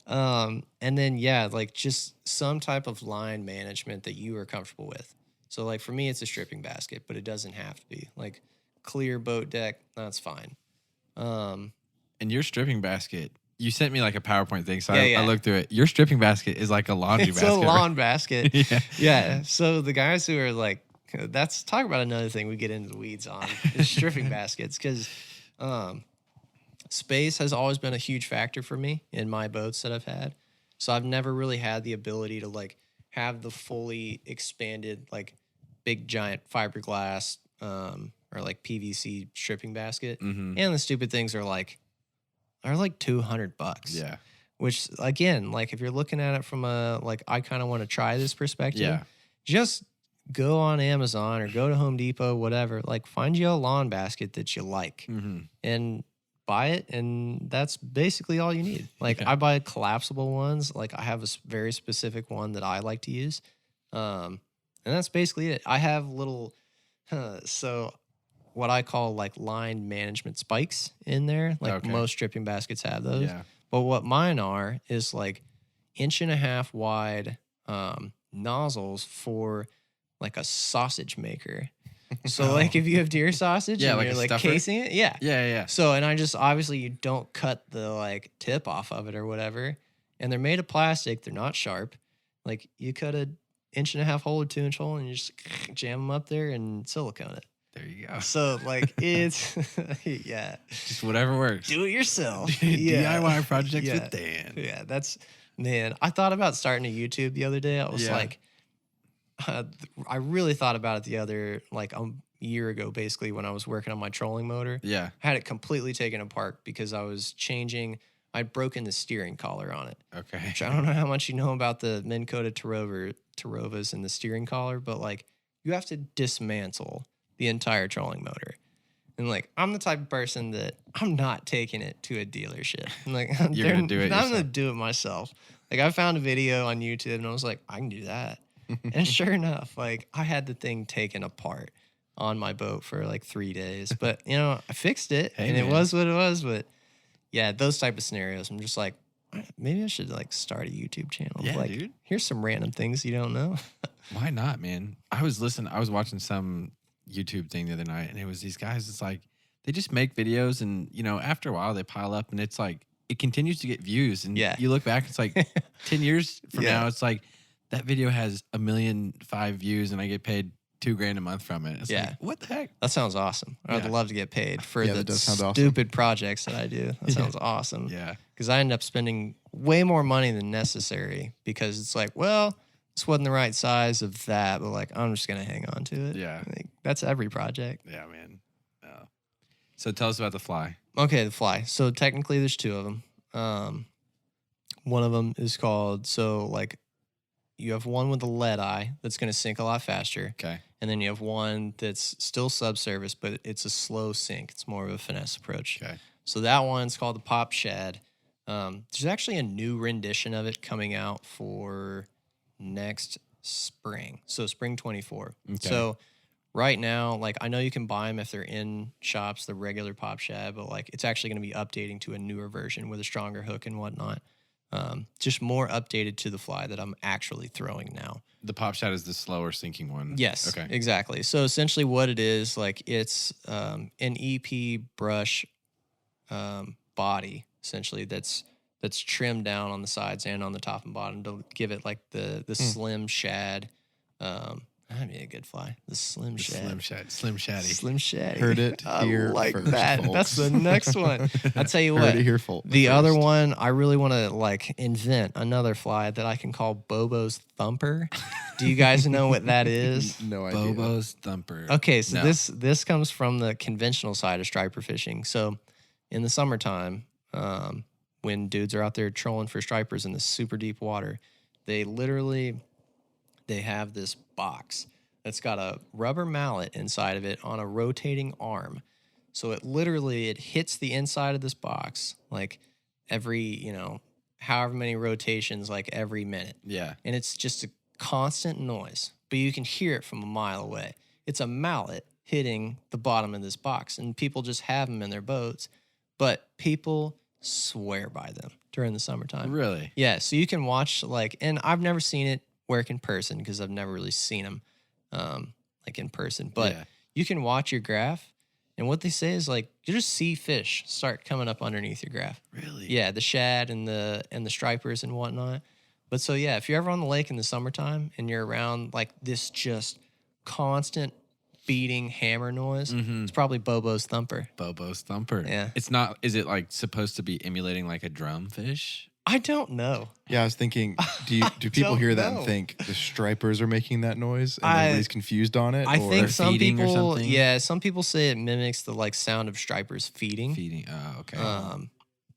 And then yeah, like just some type of line management that you are comfortable with. So like for me, it's a stripping basket, but it doesn't have to be. Like clear boat deck, that's fine. And your stripping basket, you sent me like a PowerPoint thing, so Yeah, I looked through it. Your stripping basket is like a laundry It's basket. a right? lawn basket. Yeah. Yeah. So the guys who are like, that's talk about another thing we get into the weeds on is stripping baskets because space has always been a huge factor for me in my boats that I've had. So I've never really had the ability to like have the fully expanded like big giant fiberglass or like PVC stripping basket. Mm-hmm. And the stupid things are like $200. Yeah. Which again, like if you're looking at it from a like I kind of want to try this perspective, Yeah. just go on Amazon or go to Home Depot, whatever. Like find you a lawn basket that you like Mm-hmm. and buy it, and that's basically all you need. Like Yeah. I buy collapsible ones. Like I have a very specific one that I like to use, and that's basically it. I have little so what I call like line management spikes in there. Like Okay. most stripping baskets have those. Yeah. But what mine are is like 1.5 inch wide nozzles for like a sausage maker. So like if you have deer sausage Yeah, and like you're a like stuffer? casing it, yeah. Yeah. So and I just obviously you don't cut the like tip off of it or whatever. And they're made of plastic, they're not sharp. Like you cut a 1.5 inch hole or 2 inch hole and you just jam them up there and silicone it. There you go. So like it's yeah. Just whatever works. Do it yourself. Yeah. DIY projects Yeah. with Dan. Yeah, that's man. I thought about starting a YouTube the other day. I was Yeah. like, I really thought about it the other like a year ago, basically when I was working on my trolling motor. Yeah. I had it completely taken apart because I was changing. I'd broken the steering collar on it. Okay. Which I don't know how much you know about the Minn coated Tarovas and the steering collar, but like you have to dismantle the entire trolling motor. And like I'm the type of person that I'm not taking it to a dealership. I'm like You're gonna do it I'm gonna yourself. do it myself. Like I found a video on YouTube and I was like, I can do that. And sure enough, like I had the thing taken apart on my boat for like 3 days. But I fixed it Hey, and man. it was what it was. But yeah, those type of scenarios, I'm just like, maybe I should like start a YouTube channel. Yeah, like, dude. here's some random things you don't know. Why not, man? I was watching some YouTube thing the other night, and it was these guys. It's like they just make videos, and after a while they pile up, and it's like it continues to get views. And Yeah. you look back, it's like 10 years from Yeah. now, it's like that video has 1,000,005 views, and I get paid $2,000 a month from it. It's Yeah. like, what the heck? That sounds awesome. I'd Yeah. love to get paid for Yeah, the that does sound awesome. stupid projects that I do. That sounds awesome. Yeah, Because I end up spending way more money than necessary because it's like, well, this wasn't the right size of that, but like I'm just gonna hang on to it. Yeah. Like, that's every project. yeah, man. So tell us about the fly. Okay, the fly. So technically, there's two of them. One of them is called you have one with a lead eye that's gonna sink a lot faster, Okay. and then you have one that's still subsurface, but it's a slow sink. It's more of a finesse approach. Okay. So that one's called the Pop Shad. There's actually a new rendition of it coming out for next spring. So spring 24. Okay. So right now, like I know you can buy them if they're in shops, the regular Pop Shad, but like it's actually going to be updating to a newer version with a stronger hook and whatnot. Just more updated to the fly that I'm actually throwing now. The pop shot is the slower sinking one. Yes, Okay. exactly. So essentially what it is, like it's an EP brush body, essentially, that's trimmed down on the sides and on the top and bottom to give it like the slim shad. That'd be a good fly. The slim shad. Slim shaddy. Slim shaddy. Heard it I here like first, that. folks. That's the next one. I'll tell you Heard what. it here The other first. one, I really want to like invent another fly that I can call Bobo's Thumper. Do you guys know what that is? No idea. Bobo's Thumper. Okay, so No. this comes from the conventional side of striper fishing. So in the summertime, when dudes are out there trolling for stripers in the super deep water, they have this box that's got a rubber mallet inside of it on a rotating arm. So it hits the inside of this box like every, however many rotations, like every minute. Yeah. And it's just a constant noise, but you can hear it from a mile away. It's a mallet hitting the bottom of this box, and people just have them in their boats, but people swear by them during the summertime. Really? Yeah, so you can watch and I've never seen it work in person because I've never really seen them in person, but Yeah. you can watch your graph, and what they say is you just see fish start coming up underneath your graph. Really? Yeah, the shad and the stripers and whatnot. But so yeah, if you're ever on the lake in the summertime and you're around this just constant beating hammer noise, it's probably Bobo's Thumper. Bobo's Thumper. Yeah. It's not, is it supposed to be emulating like a drum fish? I don't know. Yeah, I was thinking, do people don't hear that know. and think the stripers are making that noise and I- everybody's confused on it? I or think some feeding or people, something? yeah, some people say it mimics the sound of stripers feeding. Feeding. Oh, okay.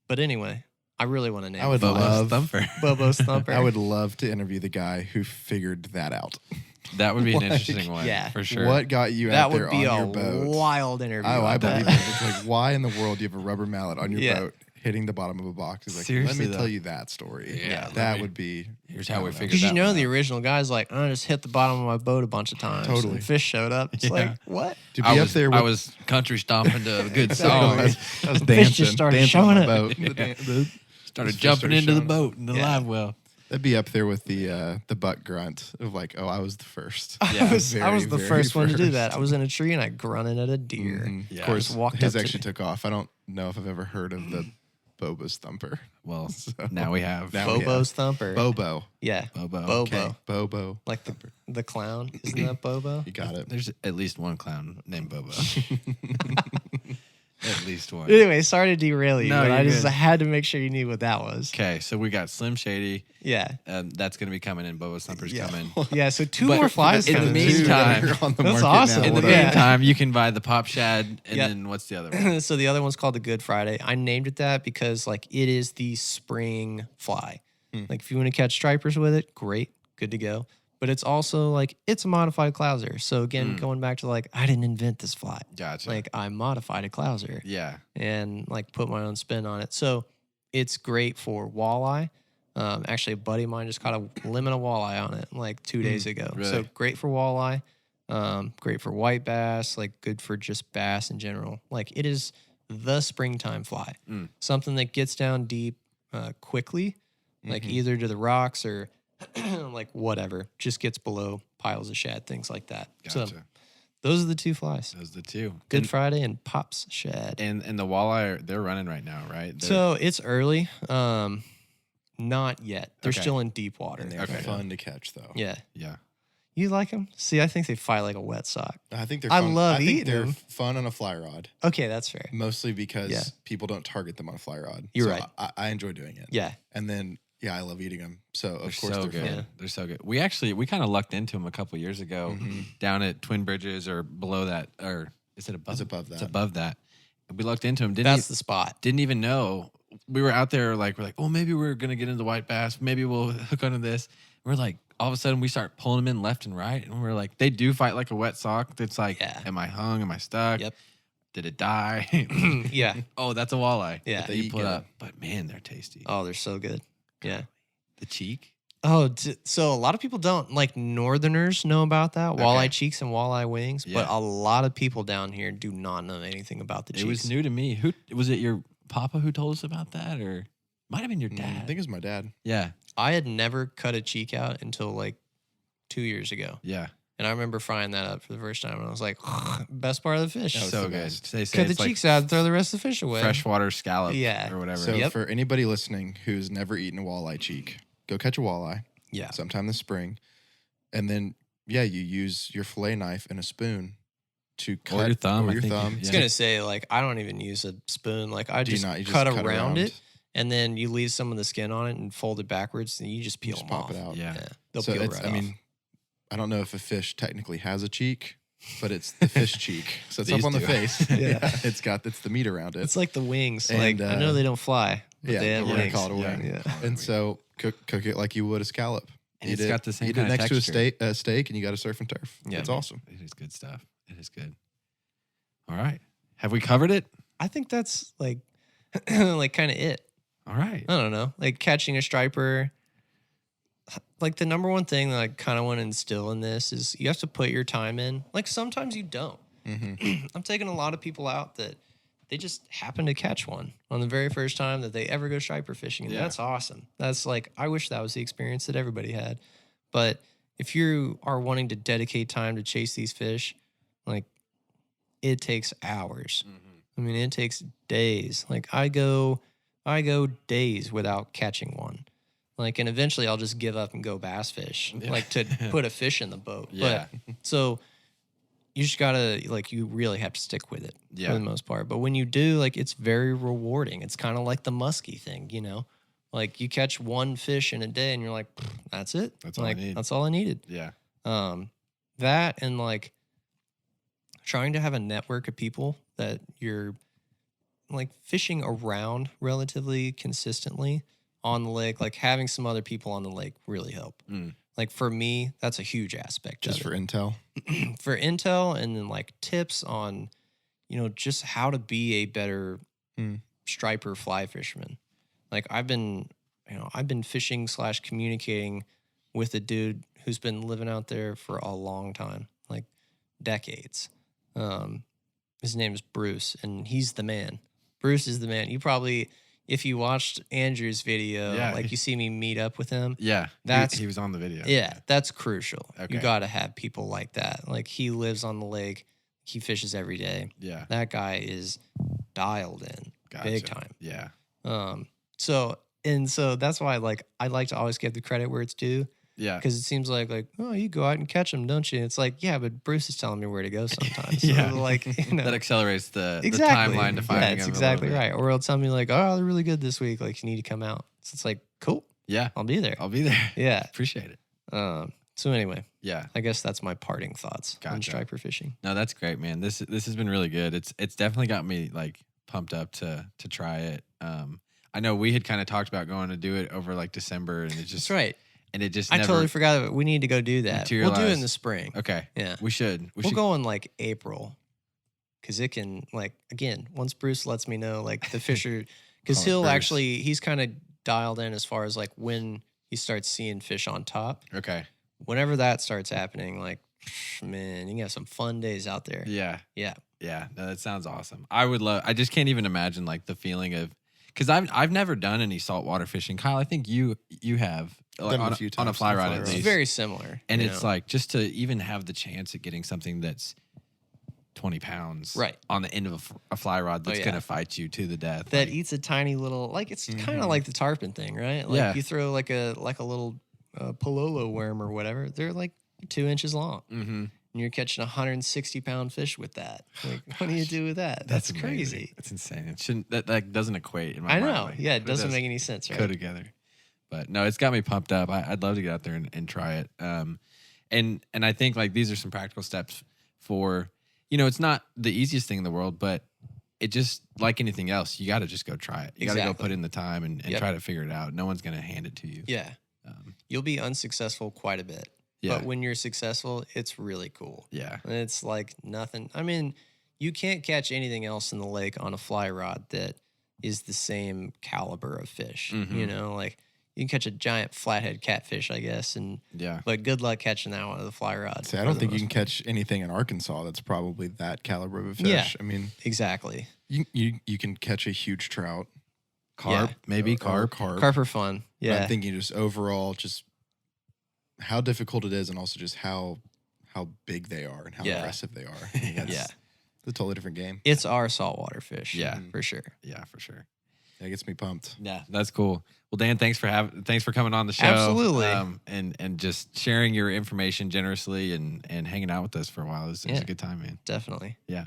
But anyway, I really want to name I would it Bobo's love- Thumper. Bobo's Thumper. I would love to interview the guy who figured that out. That would be an Like, interesting one. yeah. For sure. What got you that out there would be on a your boat? wild interview. Oh, I bet. believe it. It's like, why in the world do you have a rubber mallet on your Yeah. boat hitting the bottom of a box? It's like, Seriously, let me though. tell you that story. Yeah, let that me- would be. Here's how I we don't know. figured Because that one the out. original guy's I just hit the bottom of my boat a bunch of times. Totally. And fish showed up. It's Yeah. what? To be I up was, there with I was country stomping to a good I song. was Fish dancing, just started dancing showing on the up. boat. Started Just jumping started into the showing up. boat in the Yeah. live well. That'd be up there with the butt grunt of oh, I was the first. Yeah. I was Very, the very first one to do first. that. I was in a tree and I grunted at a deer. Mhm. Yeah, Of course, just walked his up to actually me. took off. I don't know if I've ever heard of the Bobo's Thumper. Well, So- now we have Now we have. Bobo's Thumper. Bobo. Yeah. Bobo. Bobo. Okay. Bobo. Like the clown. Isn't that Bobo? You got it. There's at least one clown named Bobo. At least one. Anyway, sorry to derail you, No, but I you're just good. had to make sure you knew what that was. Okay, so we got Slim Shady. Yeah. That's going to be coming in. Bobo's Thumper's Yeah. coming. Yeah, so two But more flies in the coming. Two that meantime- are on the That's market awesome. now. In the What Yeah. meantime, you can buy the Pop Shad, and Yep. then what's the other one? So the other one's called the Good Friday. I named it that because it is the spring fly. If you want to catch stripers with it, great, good to go. But it's also it's a modified clouser. So again, going back to I didn't invent this fly. Gotcha. I modified a clouser Yeah. and put my own spin on it. So it's great for walleye, Actually, a buddy of mine just caught a limit of walleye on it like 2 days ago. really? So great for walleye, great for white bass, like good for just bass in general. Like it is the springtime fly, something that gets down deep quickly, like either to the rocks or like whatever, just gets below piles of shad, things like that. Gotcha. So those are the two flies. Those are the two. Good Friday and Pops shad. And the walleye, they're running right now, right? So it's early. Not yet. They're Okay. still in deep water. And they're Okay. fun to catch, though. Yeah. yeah. You like them? See, I think they fight like a wet sock. I think they're I fun. love I think eating they're them. fun on a fly rod, Okay, that's fair. mostly because Yeah. people don't target them on a fly rod. You're So right. I enjoy doing it. Yeah. And then, I love eating them. So, of They're course, so they're good. fun. Yeah. They're so good. We kind of lucked into them a couple years ago down at Twin Bridges or below that, or is it above? It's above that. It's above that. And we lucked into them. That's the spot. Didn't even know. We were out there we're like, oh, maybe we're gonna get into white bass. Maybe we'll hook onto this. We're like, all of a sudden we start pulling them in left and right, and we're like, they do fight like a wet sock. It's like, Yeah. am I hung? Am I stuck? Yep. Did it die? Yeah. Oh, that's a walleye. Yeah. That They you eat pull good. up. But man, they're tasty. Oh, they're so good. Yeah. The cheek. Oh, so a lot of people don't like northerners know about that walleye Okay. cheeks and walleye wings, but Yeah. a lot of people down here do not know anything about the cheeks. It was new to me. Who was it? Your papa who told us about that, or might have been your I dad? think it was my dad. Yeah, I had never cut a cheek out until like 2 years ago, yeah. and I remember frying that up for the first time, and I was like, best part of the fish. Oh, it's So the good. best. They say Cut the it's like cheeks out and throw the rest of the fish away. freshwater scallop, Yeah. or whatever. So, Yep. for anybody listening who's never eaten a walleye cheek, go catch a walleye Yeah. sometime this spring. And then, you use your fillet knife and a spoon to cut. your thumb, Or I your think, thumb. I was yeah. gonna say, like, I don't even use a spoon. Like, I Do you just, not? You just cut cut around around? it, and then you leave some of the skin on it and fold it backwards, and you just peel just them pop off. it out. Yeah. Yeah, they'll So peel it's, right I off. mean, I don't know if a fish technically has a cheek, but it's the fish cheek. So it's These up on the do. face. Yeah. It's the meat around it. It's like the wings. And, like, I know they don't fly, but they have we're gonna wings. call it a Yeah. wing. Yeah. And so cook it like you would a scallop. And Eat it's it, got the same eat kind it of next texture. to a steak, and you got a surf and turf. Yeah. It's awesome. It is good stuff. It is good. All right. Have we covered it? I think that's like, like kind of it. All right. I don't know, like catching a striper. Like the number one thing that I kind of want to instill in this is you have to put your time in. Like sometimes you don't. I'm taking a lot of people out that they just happen to catch one on the very first time that they ever go striper fishing. And Yeah. that's awesome. That's like, I wish that was the experience that everybody had. But if you are wanting to dedicate time to chase these fish, like it takes hours. I mean, it takes days. Like I go days without catching one. Like, and eventually I'll just give up and go bass fish, like to put a fish in the boat. Yeah. But so you just gotta, like, you really have to stick with it Yeah. for the most part. But when you do, like, it's very rewarding. It's kind of like the muskie thing, you know? Like you catch one fish in a day and you're like, that's it. That's all I like, need. That's all I needed. Yeah. That and like trying to have a network of people that you're like fishing around relatively consistently on the lake, like having some other people on the lake really help. Like for me, that's a huge aspect. Just of for intel. it. For intel and then like tips on, you know, just how to be a better striper fly fisherman. Like I've been fishing / communicating with a dude who's been living out there for a long time, like decades. His name is Bruce, and he's the man. Bruce is the man. You probably, if you watched Andrew's video, Yeah. like you see me meet up with him. Yeah. That's- he was on the video. Yeah, that's crucial. Okay. You got to have people like that. Like he lives on the lake. He fishes every day. Yeah. That guy is dialed in big Gotcha. time. Yeah. So that's why like I like to always give the credit where it's due, Yeah. because it seems like oh, you go out and catch them, don't you? And it's like, yeah, but Bruce is telling me where to go sometimes. Yeah. So like, you know, That accelerates the exactly. timeline to finding Yeah, them. it's a little exactly bit. right. Or he'll tell me like, oh, they're really good this week. Like you need to come out. So it's like, cool, Yeah. I'll be there. I'll be there. Yeah. Appreciate it. So anyway, Yeah. I guess that's my parting thoughts on Gotcha. striper fishing. No, that's great, man. This has been really good. It's definitely got me like pumped up to try it. I know we had kind of talked about going to do it over like December, and it just That's right. And it just I never, totally forgot about it. We need to go do that. We'll do it in materialized. the spring. Okay, Yeah. we should. We'll go in like April, because it can like again once Bruce lets me know like the fisher, because Call it he'll Bruce. actually he's kind of dialed in as far as like when he starts seeing fish on top. Okay. Whenever that starts happening, like, man, you can have some fun days out there. Yeah. Yeah. Yeah. No, that sounds awesome. I just can't even imagine like the feeling of, because I've never done any saltwater fishing. Kyle, I think you have like, Done it a few on a times fly on a rod fly at rod. It's least. very similar. And you it's know? like just to even have the chance at getting something that's 20 pounds Right. on the end of a fly rod that's yeah. going to fight you to the death. that like, eats a tiny little, like it's kind of like the tarpon thing, right? Like Yeah. you throw like a little pololo worm or whatever. They're like 2 inches long. mhm. And you're catching 160-pound fish with that. Like, what do you do with that? That's amazing. crazy. That's insane. It shouldn't, that like doesn't equate in my I mind. know. like, Yeah, it but doesn't does make any sense, right? go together. But no, it's got me pumped up. I'd love to get out there and try it. And I think like these are some practical steps for, it's not the easiest thing in the world, but it just like anything else, you got to just go try it. You got to go Exactly. put in the time and Yep. try to figure it out. No one's going to hand it to you. Yeah. You'll be unsuccessful quite a bit. Yeah. But when you're successful, it's really cool. Yeah. It's like nothing. I mean, you can't catch anything else in the lake on a fly rod that is the same caliber of fish. Mhm. You know, like you can catch a giant flathead catfish, I guess, Yeah. but good luck catching that one with a fly rod. See, I for don't the think you most can catch anything in Arkansas that's probably that caliber of a fish. Yeah. I mean, part. Exactly. you can catch a huge trout, Carp, Yeah. maybe or carp. carp. Carp are fun. But Yeah. I'm thinking just overall, just how difficult it is, and also just how big they are and how Yeah. aggressive they are. I mean, that's Yeah. a totally different game. It's our saltwater fish. Yeah. For sure. Yeah, for sure. That gets me pumped. Yeah, that's cool. Well, Dan, thanks for coming on the show. Absolutely. And just sharing your information generously and hanging out with us for a while. It was a Yeah. good time, man. Definitely. Yeah.